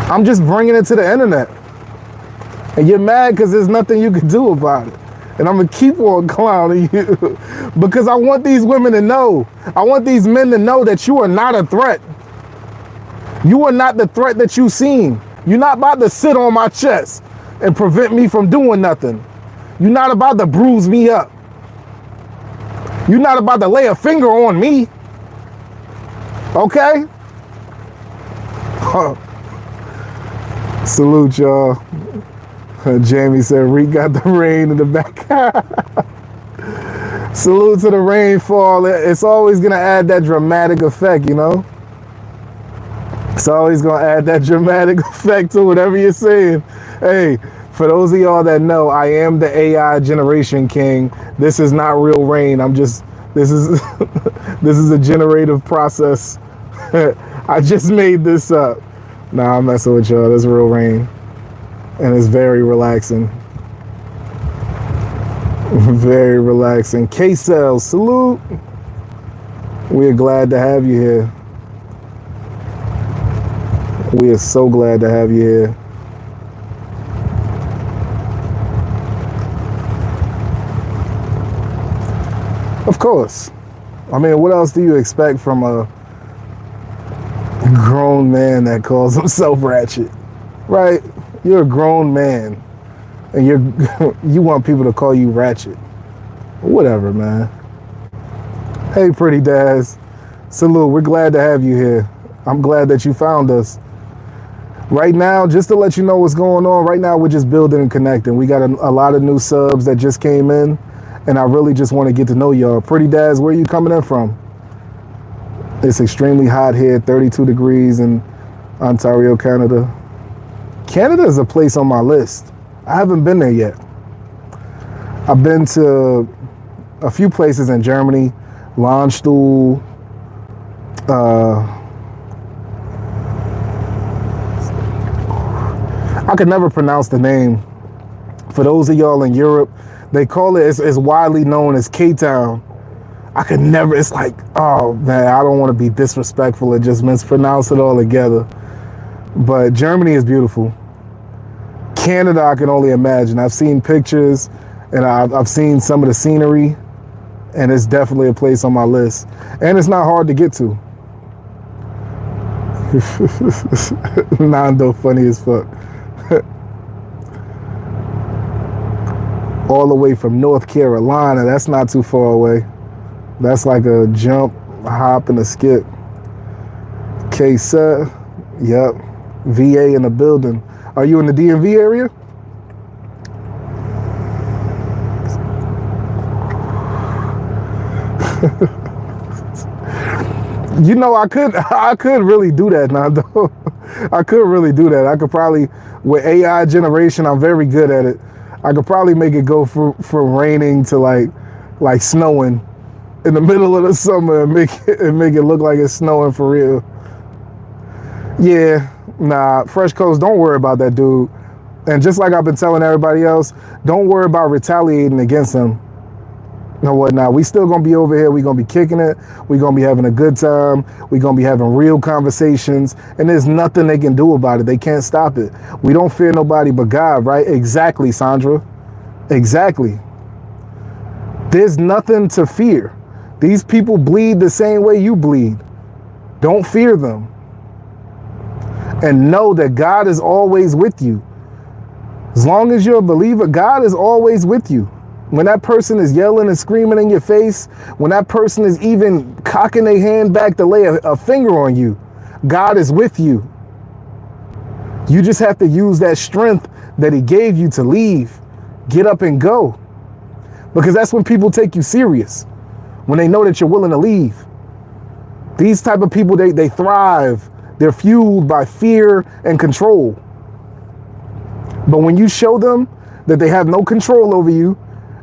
I'm just bringing it to the internet. And you're mad because there's nothing you can do about it. And I'm going to keep on clowning you because I want these women to know. I want these men to know that you are not a threat. You are not the threat that you seem. You're not about to sit on my chest and prevent me from doing nothing. You're not about to bruise me up. You're not about to lay a finger on me. Okay? Salute, y'all. Jamie said, Reek got the rain in the back. Salute to the rainfall. It's always going to add that dramatic effect, you know? It's always going to add that dramatic effect to whatever you're saying. Hey, for those of y'all that know, I am the AI generation king. This is not real rain. This is a generative process. I just made this up. Nah, I'm messing with y'all. This is real rain. And it's very relaxing. Very relaxing. K-Cell, salute. We are glad to have you here. We are so glad to have you here. Of course. I mean, what else do you expect from a grown man that calls himself ratchet? Right? You're a grown man and you want people to call you ratchet. Whatever, man. Hey, pretty Daz. Salute. We're glad to have you here. I'm glad that you found us. Right now, just to let you know what's going on, right now we're just building and connecting. We got a lot of new subs that just came in, and I really just want to get to know y'all. Pretty Daz, where are you coming in from? It's extremely hot here, 32 degrees in Ontario, Canada. Canada is a place on my list. I haven't been there yet. I've been to a few places in Germany, Landstuhl, I could never pronounce the name. For those of y'all in Europe, they call it, it's widely known as K-Town. I could never, it's like, oh man, I don't want to be disrespectful and just mispronounce it all together. But Germany is beautiful. Canada, I can only imagine. I've seen pictures and I've seen some of the scenery, and it's definitely a place on my list. And it's not hard to get to. Nando funny as fuck. All the way from North Carolina. That's not too far away. That's like a jump, a hop, and a skip. K-Set. Yep. VA in the building. Are you in the DMV area? You know, I could really do that, Nando. I could really do that. I could probably, with AI generation, I'm very good at it. I could probably make it go from raining to like snowing in the middle of the summer and make it look like it's snowing for real. Yeah, nah, Fresh Coast, don't worry about that dude. And just like I've been telling everybody else, don't worry about retaliating against him. Or whatnot. We still gonna be over here. We gonna be kicking it. We gonna be having a good time. We gonna be having real conversations. And there's nothing they can do about it. They can't stop it. We don't fear nobody but God, right? Exactly, Sandra. Exactly. There's nothing to fear. These people bleed the same way you bleed. Don't fear them. And know that God is always with you. As long as you're a believer, God is always with you. When that person is yelling and screaming in your face, when that person is even cocking their hand back to lay a finger on you, God is with you. You just have to use that strength that he gave you to leave. Get up and go. Because that's when people take you serious. When they know that you're willing to leave. These type of people, they thrive. They're fueled by fear and control. But when you show them that they have no control over you,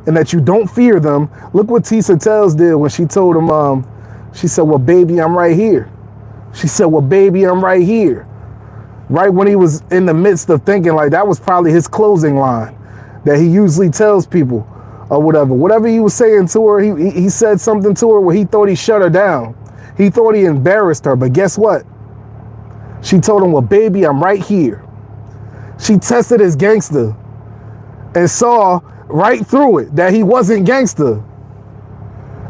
and that you don't fear them, look what Tisa Tells did when she told him, she said, well, baby, I'm right here. She said, well, baby, I'm right here. Right when he was in the midst of thinking, like that was probably his closing line that he usually tells people or whatever. Whatever he was saying to her, he said something to her where he thought he shut her down. He thought he embarrassed her, but guess what? She told him, well, baby, I'm right here. She tested his gangster and saw right through it that he wasn't gangster.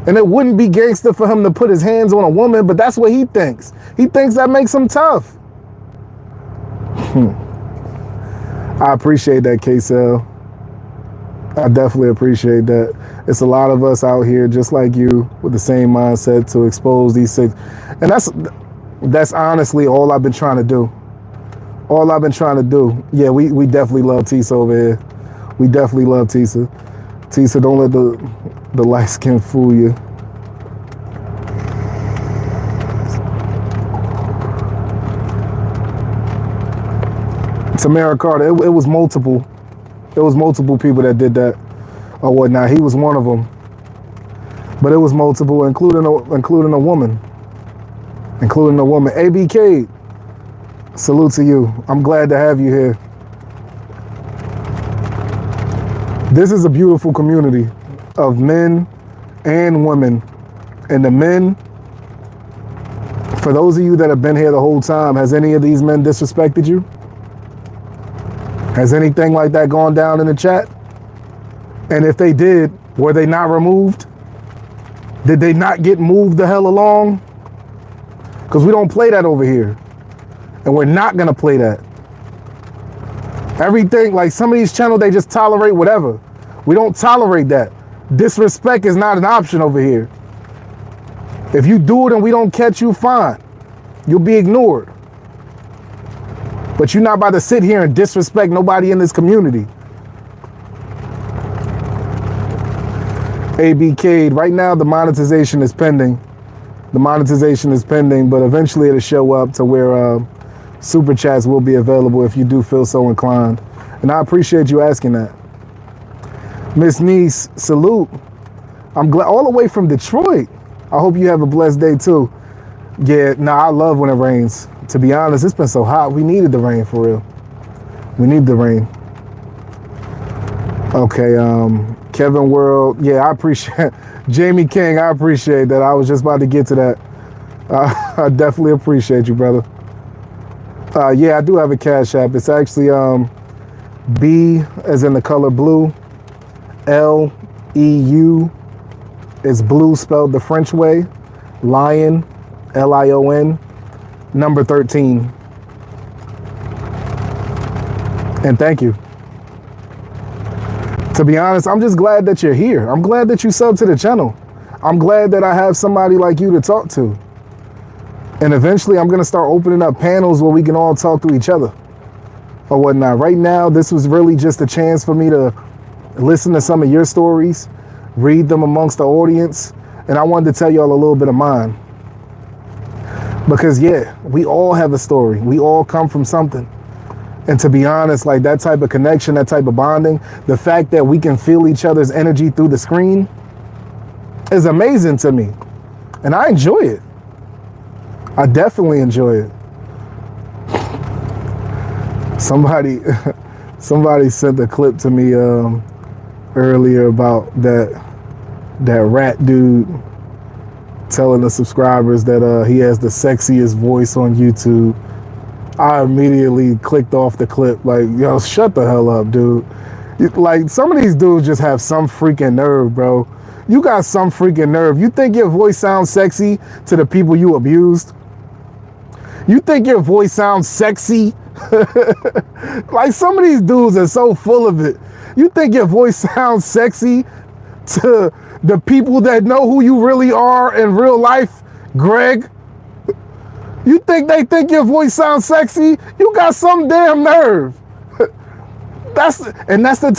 And it wouldn't be gangster for him to put his hands on a woman, but that's what he thinks. He thinks that makes him tough. I appreciate that, K-Cell. I definitely appreciate that. It's a lot of us out here just like you with the same mindset to expose these things. And that's honestly all I've been trying to do. All I've been trying to do. Yeah, we definitely love Tisa over here. We definitely love Tisa. Tisa, don't let the light skin fool you. Tamara Carter, it was multiple. It was multiple people that did that or whatnot. He was one of them. But it was multiple, including a woman. Including a woman. ABK, salute to you. I'm glad to have you here. This is a beautiful community of men and women. And the men, for those of you that have been here the whole time, has any of these men disrespected you? Has anything like that gone down in the chat? And if they did, were they not removed? Did they not get moved the hell along? Because we don't play that over here. And we're not going to play that. Everything, like some of these channels, they just tolerate whatever. We don't tolerate that. Disrespect is not an option over here. If you do it and we don't catch you, fine. You'll be ignored. But you're not about to sit here and disrespect nobody in this community. ABK, right now the monetization is pending. The monetization is pending, but eventually it'll show up to where super chats will be available if you do feel so inclined. And I appreciate you asking that. Miss Niece, salute. I'm glad, all the way from Detroit. I hope you have a blessed day too. Yeah, I love when it rains. To be honest, it's been so hot. We needed the rain for real. We need the rain. Okay, Kevin World. Yeah, I appreciate Jamie King. I appreciate that. I was just about to get to that. I definitely appreciate you, brother. Yeah, I do have a Cash App. It's actually B as in the color blue, LEU. It's blue spelled the French way. Lion, LION. number 13. And thank you. To be honest, I'm just glad that you're here. I'm glad that you subbed to the channel. I'm glad that I have somebody like you to talk to. And eventually I'm going to start opening up panels where we can all talk to each other or whatnot. Right now, this was really just a chance for me to listen to some of your stories, read them amongst the audience, and I wanted to tell y'all a little bit of mine. Because yeah, we all have a story. We all come from something. And to be honest, like that type of connection, that type of bonding, the fact that we can feel each other's energy through the screen is amazing to me. And I enjoy it. I definitely enjoy it. Somebody sent a clip to me earlier about that rat dude telling the subscribers that he has the sexiest voice on YouTube. I immediately clicked off the clip like, yo, shut the hell up, dude. Like, some of these dudes just have some freaking nerve, bro. You got some freaking nerve. You think your voice sounds sexy to the people you abused? You think your voice sounds sexy? Like, some of these dudes are so full of it. You think your voice sounds sexy to the people that know who you really are in real life, Greg? You think they think your voice sounds sexy? You got some damn nerve. That's the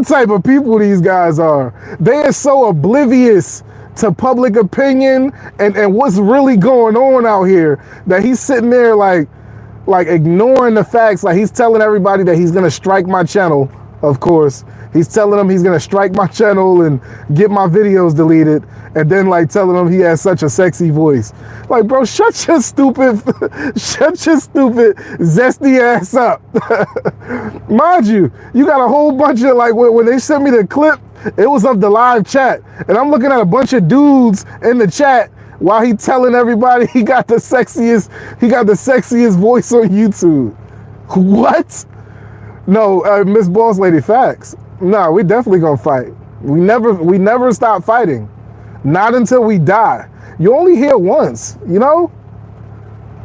type of people these guys are. They are so oblivious to public opinion and what's really going on out here that he's sitting there like ignoring the facts. Like, he's telling everybody that he's gonna strike my channel. Of course, he's telling them he's gonna strike my channel and get my videos deleted, and then like telling them he has such a sexy voice. Like, bro, shut your stupid zesty ass up. Mind you, you got a whole bunch of, like, when they sent me the clip, it was of the live chat, and I'm looking at a bunch of dudes in the chat while he telling everybody he got the sexiest voice on YouTube. What? No, Miss Boss Lady, facts. No, we definitely gonna fight. We never stop fighting. Not until we die. You're only here once, you know?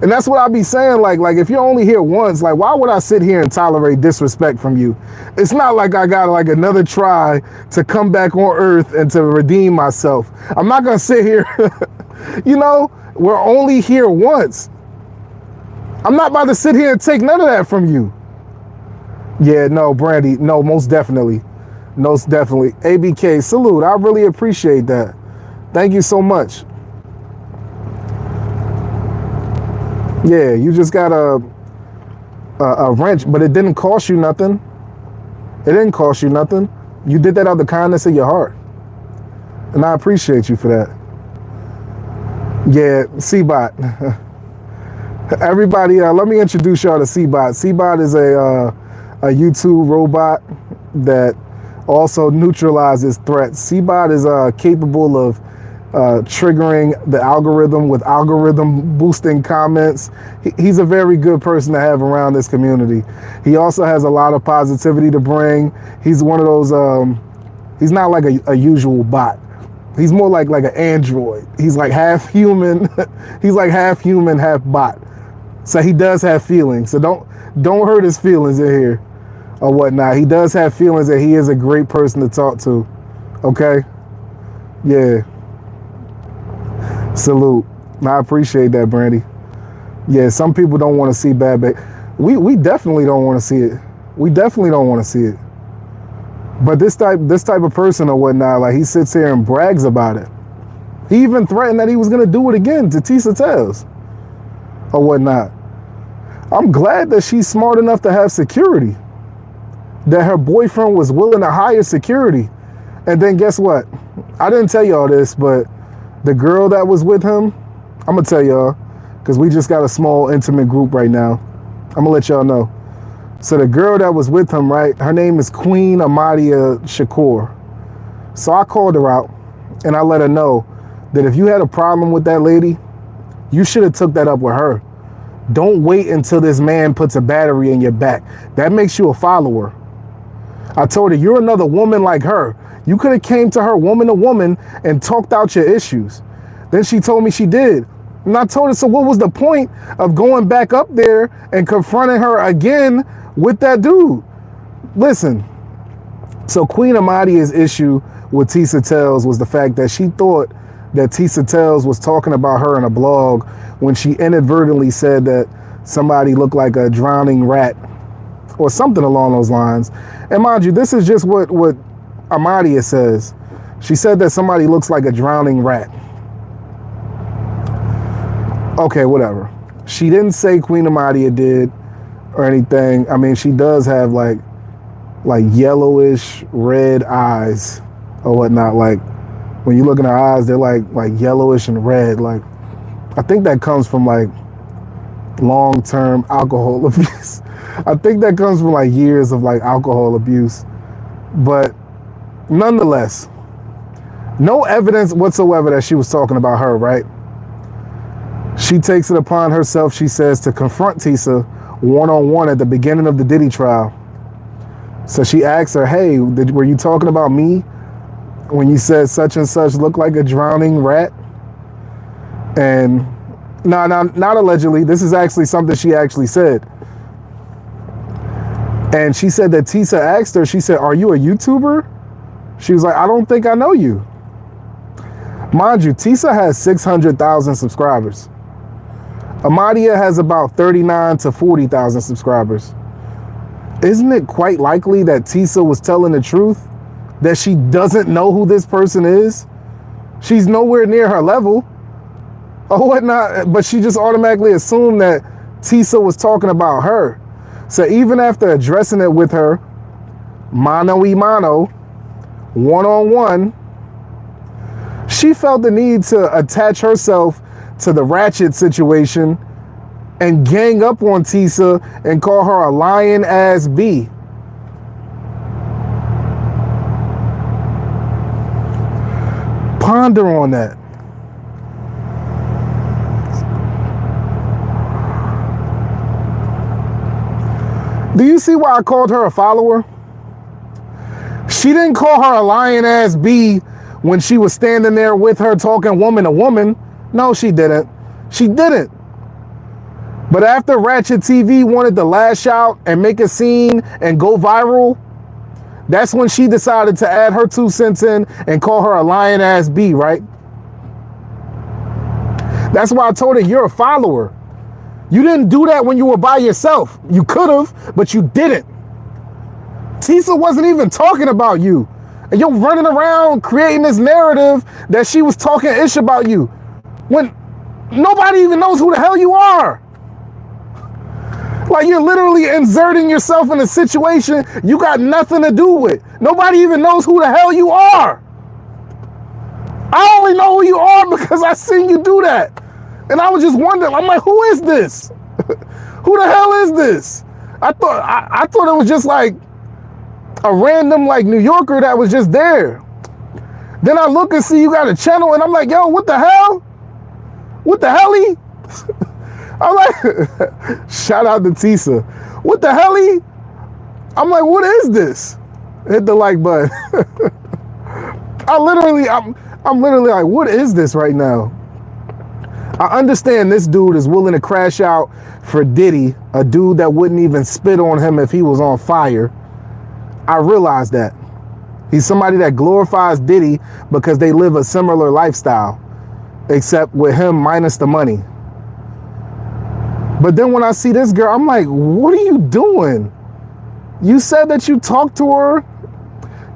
And that's what I be saying, like if you're only here once, like, why would I sit here and tolerate disrespect from you? It's not like I got like another try to come back on earth and to redeem myself. I'm not gonna sit here, you know? We're only here once. I'm not about to sit here and take none of that from you. Yeah, no, Brandy, no, most definitely. Most definitely. ABK, salute. I really appreciate that. Thank you so much. Yeah, you just got a wrench, but it didn't cost you nothing. It didn't cost you nothing. You did that out of the kindness of your heart. And I appreciate you for that. Yeah, C-Bot. Everybody, let me introduce y'all to C-Bot. C-Bot is a YouTube robot that also neutralizes threats. C-Bot is capable of triggering the algorithm with algorithm boosting comments. He's a very good person to have around this community. He also has a lot of positivity to bring. He's one of those, he's not like a usual bot. He's more like an android. He's like half human. He's like half human, half bot. So he does have feelings. So don't hurt his feelings in here or whatnot. He does have feelings, and he is a great person to talk to. Okay? Yeah. Salute. I appreciate that, Brandy. Yeah, some people don't want to see bad baby. We definitely don't want to see it. We definitely don't want to see it. But this type of person or whatnot, like, he sits here and brags about it. He even threatened that he was gonna do it again to Tisa Tells or whatnot. I'm glad that she's smart enough to have security. That her boyfriend was willing to hire security. And then guess what? I didn't tell y'all this, but the girl that was with him, I'm gonna tell y'all, because we just got a small intimate group right now. I'm gonna let y'all know. So the girl that was with him, right, her name is Queen Amadia Shakur. So I called her out and I let her know that if you had a problem with that lady, you should have took that up with her. Don't wait until this man puts a battery in your back. That makes you a follower. I told her, you're another woman like her. You could have came to her woman to woman and talked out your issues. Then she told me she did. And I told her, so what was the point of going back up there and confronting her again with that dude? Listen, so Queen Amadia's issue with Tisa Tells was the fact that she thought that Tisa Tells was talking about her in a blog when she inadvertently said that somebody looked like a drowning rat or something along those lines. And mind you, this is just what Amadia says. She said that somebody looks like a drowning rat. Okay, whatever. She didn't say Queen Amadia did or anything. I mean, she does have like yellowish red eyes or whatnot. Like when you look in her eyes, they're like yellowish and red. Like I think that comes from like long-term alcohol abuse. I think that comes from like years of like alcohol abuse. But nonetheless, no evidence whatsoever that she was talking about her, right? She takes it upon herself, she says, to confront Tisa one-on-one at the beginning of the Diddy trial. So she asks her, hey, were you talking about me when you said such and such looked like a drowning rat? And no, not allegedly. This is actually something she actually said. And she said that Tisa asked her, she said, are you a YouTuber? She was like, I don't think I know you. Mind you, Tisa has 600,000 subscribers. Amadia has about 39 to 40,000 subscribers. Isn't it quite likely that Tisa was telling the truth? That she doesn't know who this person is? She's nowhere near her level or whatnot, but she just automatically assumed that Tisa was talking about her. So even after addressing it with her, mano y mano, one-on-one, she felt the need to attach herself to the Ratchet situation and gang up on Tisa and call her a lying ass B. Ponder on that. Do you see why I called her a follower? She didn't call her a lying ass B when she was standing there with her talking woman to woman. No, she didn't. She didn't. But after Ratchet TV wanted to lash out and make a scene and go viral, that's when she decided to add her 2 cents in and call her a lying ass B, right? That's why I told her you're a follower. You didn't do that when you were by yourself. You could have, but you didn't. Tisa wasn't even talking about you. And you're running around creating this narrative that she was talking ish about you when nobody even knows who the hell you are. Like, you're literally inserting yourself in a situation you got nothing to do with. Nobody even knows who the hell you are. I only know who you are because I seen you do that. And I was just wondering, I'm like, who is this? Who the hell is this? I thought it was just like a random like New Yorker that was just there. Then I look and see you got a channel and I'm like, yo, what the hell? What the helly? I'm like, shout out to Tisa. What the helly? I'm like, what is this? Hit the like button. I'm literally like, what is this right now? I understand this dude is willing to crash out for Diddy, a dude that wouldn't even spit on him if he was on fire. I realize that. He's somebody that glorifies Diddy because they live a similar lifestyle, except with him minus the money. But then when I see this girl, I'm like, what are you doing? You said that you talked to her.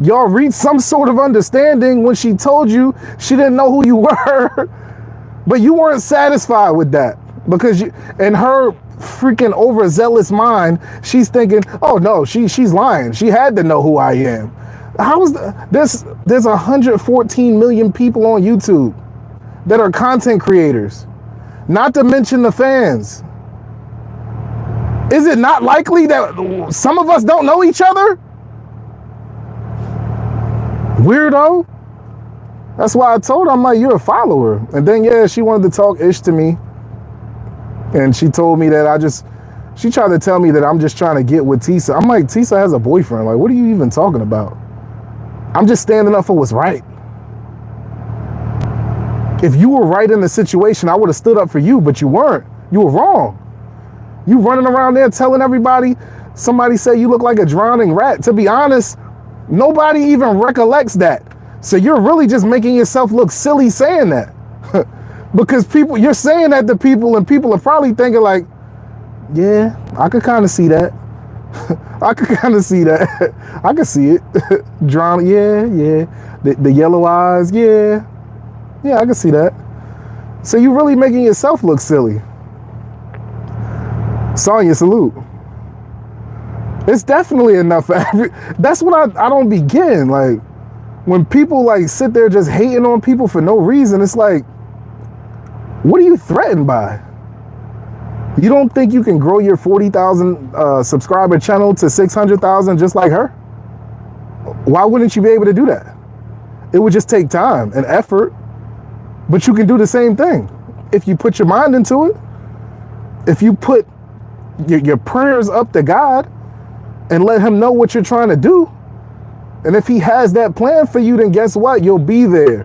Y'all reached some sort of understanding when she told you she didn't know who you were. But you weren't satisfied with that because in her freaking overzealous mind, she's thinking, oh no, she's lying. She had to know who I am. How is there's 114 million people on YouTube that are content creators, not to mention the fans. Is it not likely that some of us don't know each other? Weirdo. That's why I told her, I'm like, you're a follower. And then, yeah, she wanted to talk ish to me. And she told me that she tried to tell me that I'm just trying to get with Tisa. I'm like, Tisa has a boyfriend. Like, what are you even talking about? I'm just standing up for what's right. If you were right in the situation, I would have stood up for you, but you weren't. You were wrong. You running around there telling everybody, somebody say you look like a drowning rat. To be honest, nobody even recollects that. So you're really just making yourself look silly saying that. Because you're saying that to people, and people are probably thinking like, yeah, I could kind of see that. I could kind of see that. I could see it. Drowning, yeah. The yellow eyes, yeah, I can see that. So you're really making yourself look silly. Sonya, salute. It's definitely enough for that's what I don't be getting. Like, when people like sit there just hating on people for no reason, it's like, what are you threatened by? You don't think you can grow your 40,000 subscriber channel to 600,000 just like her? Why wouldn't you be able to do that? It would just take time and effort, but you can do the same thing if you put your mind into it. If you put your prayers up to God and let him know what you're trying to do, and if he has that plan for you, then guess what? You'll be there.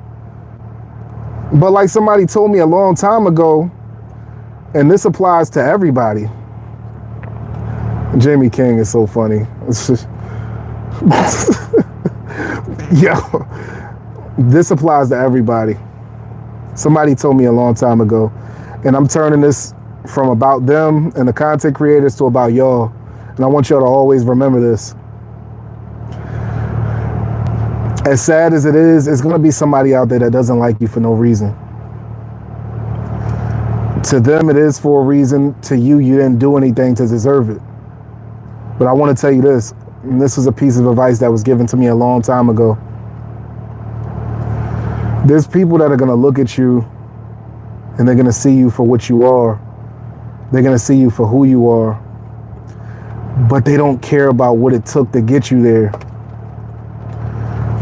But like somebody told me a long time ago, and this applies to everybody. Jamie King is so funny. It's just, yo, this applies to everybody. Somebody told me a long time ago, and I'm turning this from about them and the content creators to about y'all. And I want y'all to always remember this. As sad as it is, it's going to be somebody out there that doesn't like you for no reason. To them, it is for a reason. To you, you didn't do anything to deserve it. But I want to tell you this, and this was a piece of advice that was given to me a long time ago. There's people that are going to look at you and they're going to see you for what you are. They're going to see you for who you are. But they don't care about what it took to get you there.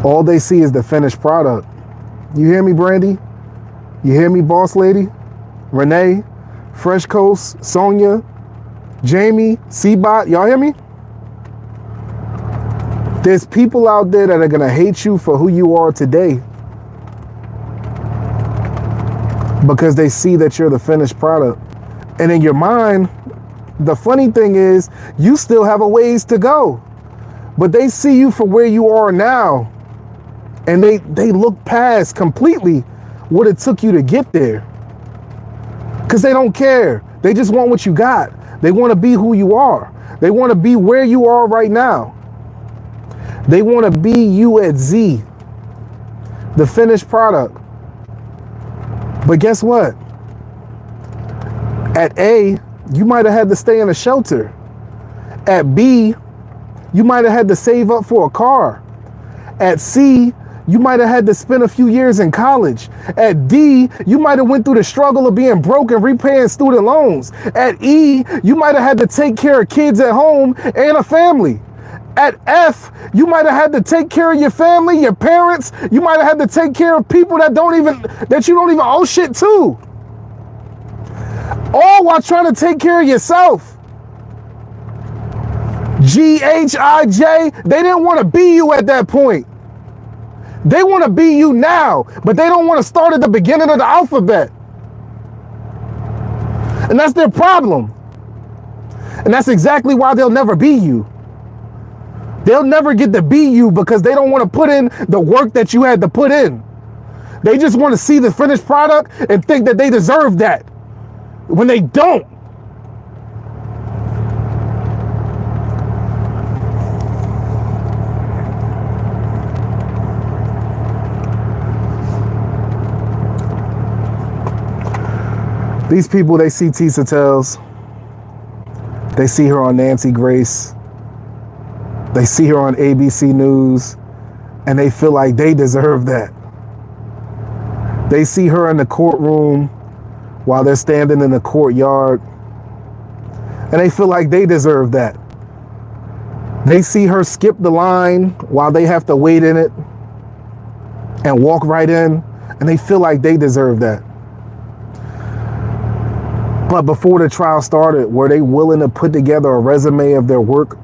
All they see is the finished product. You hear me, Brandy? You hear me, boss lady? Renee, Fresh Coast, Sonia, Jamie, Seabot, y'all hear me? There's people out there that are gonna hate you for who you are today because they see that you're the finished product. And in your mind, the funny thing is, you still have a ways to go, but they see you for where you are now, and they look past completely what it took you to get there. Because they don't care. They just want what you got. They want to be who you are. They want to be where you are right now. They want to be you at Z, the finished product. But guess what? At A, you might have had to stay in a shelter. At B, you might have had to save up for a car. At C, you might have had to spend a few years in college. At D, you might have went through the struggle of being broke and repaying student loans. At E, you might have had to take care of kids at home and a family. At F, you might have had to take care of your family, your parents. You might have had to take care of people that you don't even owe shit to. All while trying to take care of yourself. G-H-I-J, they didn't want to be you at that point. They want to be you now, but they don't want to start at the beginning of the alphabet. And that's their problem. And that's exactly why they'll never be you. They'll never get to be you because they don't want to put in the work that you had to put in. They just want to see the finished product and think that they deserve that when they don't. These people, they see Tisa Tells. They see her on Nancy Grace. They see her on ABC News, and they feel like they deserve that. They see her in the courtroom while they're standing in the courtyard, and they feel like they deserve that. They see her skip the line while they have to wait in it and walk right in, and they feel like they deserve that. But before the trial started, were they willing to put together a resume of their work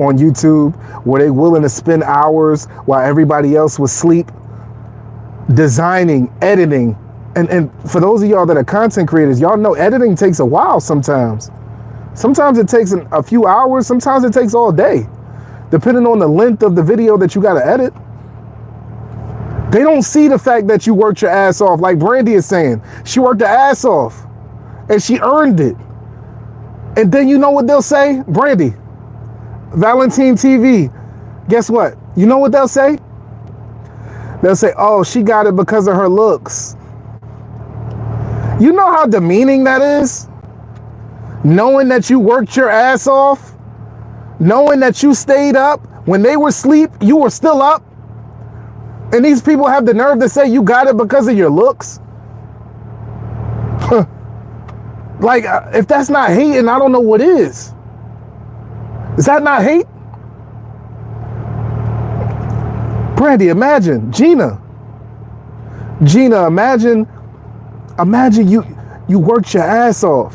on YouTube? Were they willing to spend hours while everybody else was asleep, designing, editing, And for those of y'all that are content creators, y'all know editing takes a while sometimes. Sometimes it takes a few hours, sometimes it takes all day, depending on the length of the video that you gotta edit. They don't see the fact that you worked your ass off. Like Brandy is saying, she worked her ass off and she earned it. And then you know what they'll say? Brandy, Valentine TV, guess what? You know what they'll say? They'll say, oh, she got it because of her looks. You know how demeaning that is? Knowing that you worked your ass off, knowing that you stayed up when they were asleep, you were still up. And these people have the nerve to say you got it because of your looks. Like, if that's not hating, I don't know what is. Is that not hate? Brandy, imagine. Gina, imagine you worked your ass off.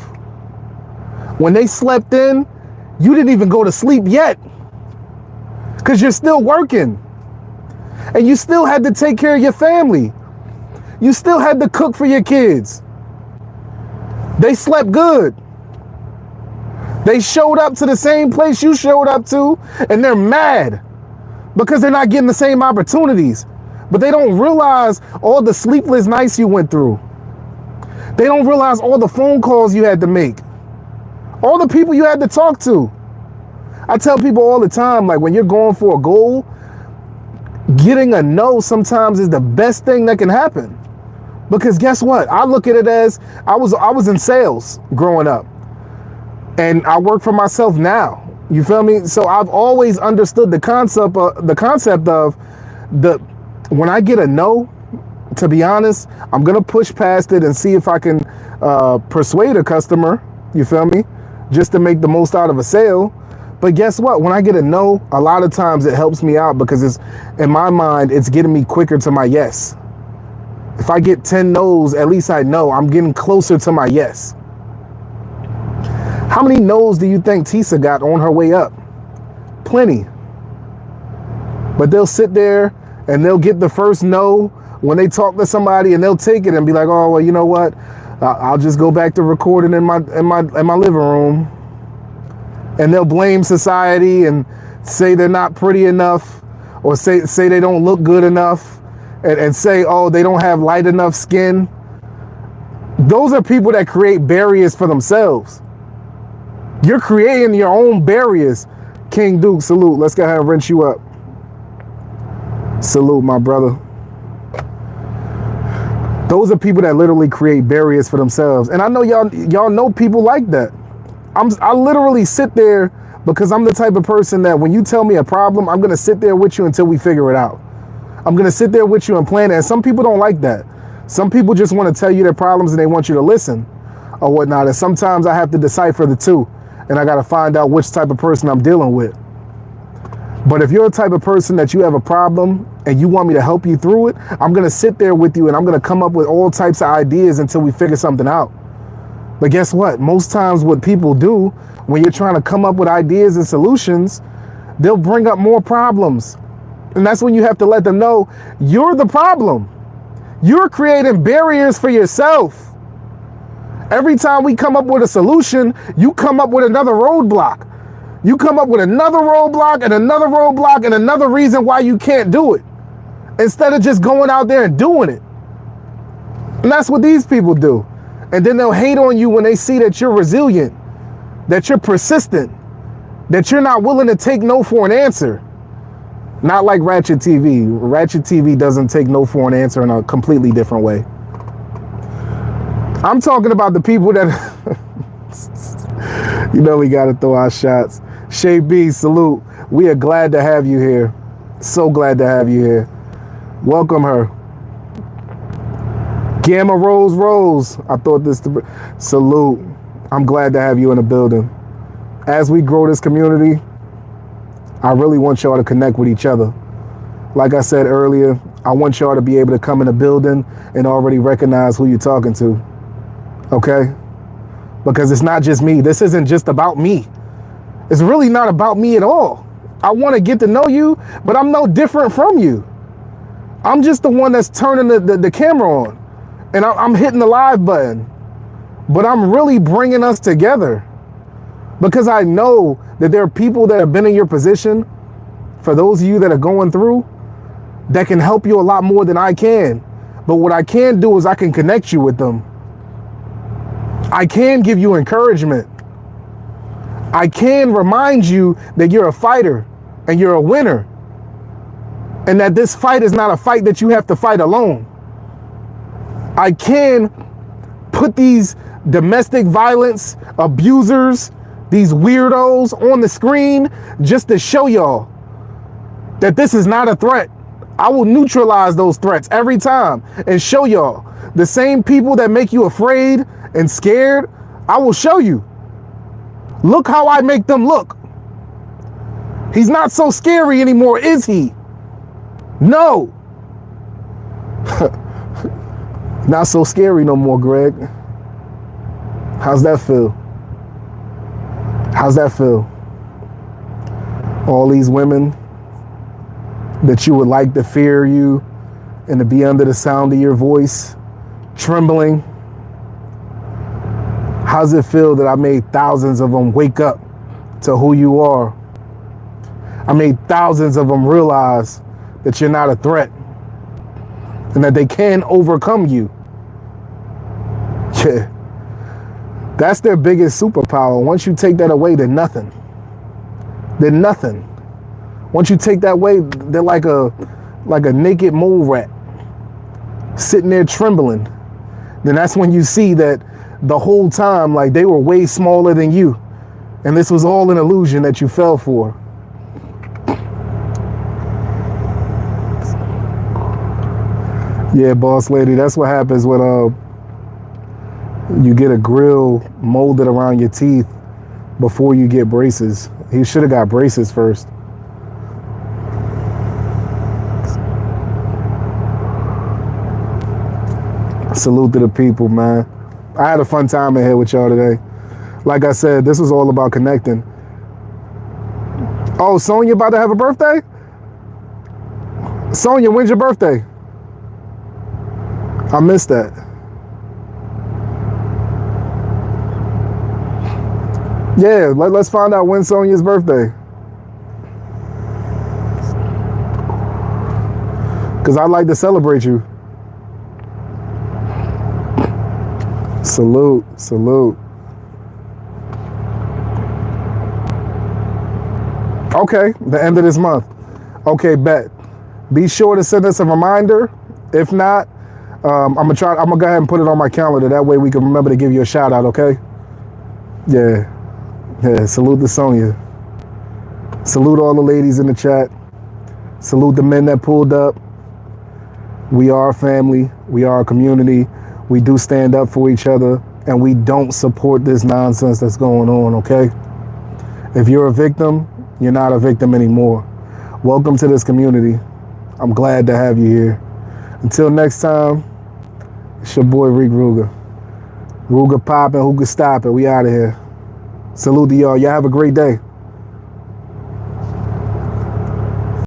When they slept in, you didn't even go to sleep yet because you're still working. And you still had to take care of your family. You still had to cook for your kids. They slept good. They showed up to the same place you showed up to, and they're mad because they're not getting the same opportunities. But they don't realize all the sleepless nights you went through. They don't realize all the phone calls you had to make, all the people you had to talk to. I tell people all the time, like, when you're going for a goal, getting a no sometimes is the best thing that can happen. Because guess what? I look at it as I was in sales growing up, and I work for myself now. You feel me? So I've always understood the concept of when I get a no, to be honest, I'm gonna push past it and see if I can persuade a customer. You feel me? Just to make the most out of a sale. But guess what? When I get a no, a lot of times it helps me out because it's, in my mind, it's getting me quicker to my yes. If I get 10 no's, at least I know I'm getting closer to my yes. How many no's do you think Tisa got on her way up? Plenty. But they'll sit there and they'll get the first no when they talk to somebody, and they'll take it and be like, oh, well, you know what? I'll just go back to recording in my living room. And they'll blame society and say they're not pretty enough, or say they don't look good enough, and say, oh, they don't have light enough skin. Those are people that create barriers for themselves. You're creating your own barriers. King Duke, salute. Let's go ahead and rinse you up. Salute, my brother. Those are people that literally create barriers for themselves. And I know y'all know people like that. I literally sit there because I'm the type of person that when you tell me a problem, I'm going to sit there with you until we figure it out. I'm going to sit there with you and plan it. And some people don't like that. Some people just want to tell you their problems and they want you to listen or whatnot. And sometimes I have to decipher the two, and I got to find out which type of person I'm dealing with. But if you're a type of person that you have a problem and you want me to help you through it, I'm going to sit there with you and I'm going to come up with all types of ideas until we figure something out. But guess what? Most times what people do when you're trying to come up with ideas and solutions, they'll bring up more problems. And that's when you have to let them know you're the problem. You're creating barriers for yourself. Every time we come up with a solution, you come up with another roadblock. You come up with another roadblock and another roadblock and another reason why you can't do it, instead of just going out there and doing it. And that's what these people do. And then they'll hate on you when they see that you're resilient, that you're persistent, that you're not willing to take no for an answer. Not like Ratchet TV. Ratchet TV doesn't take no for an answer in a completely different way. I'm talking about the people that, you know, we got to throw our shots. Shay B, salute. We are glad to have you here. So glad to have you here. Welcome her. Gamma Rose. I thought this to salute. I'm glad to have you in the building. As we grow this community, I really want y'all to connect with each other. Like I said earlier, I want y'all to be able to come in the building and already recognize who you're talking to. Okay? Because it's not just me. This isn't just about me. It's really not about me at all. I want to get to know you, but I'm no different from you. I'm just the one that's turning the camera on. And I'm hitting the live button, but I'm really bringing us together because I know that there are people that have been in your position, for those of you that are going through, that can help you a lot more than I can. But what I can do is I can connect you with them. I can give you encouragement. I can remind you that you're a fighter and you're a winner, and that this fight is not a fight that you have to fight alone. I can put these domestic violence abusers, these weirdos on the screen just to show y'all that this is not a threat. I will neutralize those threats every time and show y'all the same people that make you afraid and scared. I will show you. Look how I make them look. He's not so scary anymore, is he? No. Not so scary no more, Greg. How's that feel? How's that feel? All these women that you would like to fear you and to be under the sound of your voice, trembling. How's it feel that I made thousands of them wake up to who you are? I made thousands of them realize that you're not a threat and that they can overcome you. Yeah. That's their biggest superpower. Once you take that away, they're nothing. They're nothing. Once you take that away, they're like a naked mole rat sitting there trembling. Then that's when you see that the whole time, like, they were way smaller than you. And this was all an illusion that you fell for. Yeah, boss lady, that's what happens when you get a grill molded around your teeth before you get braces. He should have got braces first. Salute to the people, man. I had a fun time in here with y'all today. Like I said, this was all about connecting. Oh, Sonia about to have a birthday? Sonia, when's your birthday? I missed that. Yeah, let's find out when Sonia's birthday. Because I'd like to celebrate you. Salute, salute. Okay, the end of this month. Okay, bet. Be sure to send us a reminder. If not, I'm gonna go ahead and put it on my calendar. That way we can remember to give you a shout out, okay? Yeah. Yeah, salute to Sonia. Salute all the ladies in the chat. Salute the men that pulled up. We are a family. We are a community. We do stand up for each other, and we don't support this nonsense that's going on, okay? If you're a victim, you're not a victim anymore. Welcome to this community. I'm glad to have you here. Until next time, it's your boy Rick Ruger. Ruger poppin', who could stop it? We out of here. Salute to y'all. Y'all have a great day.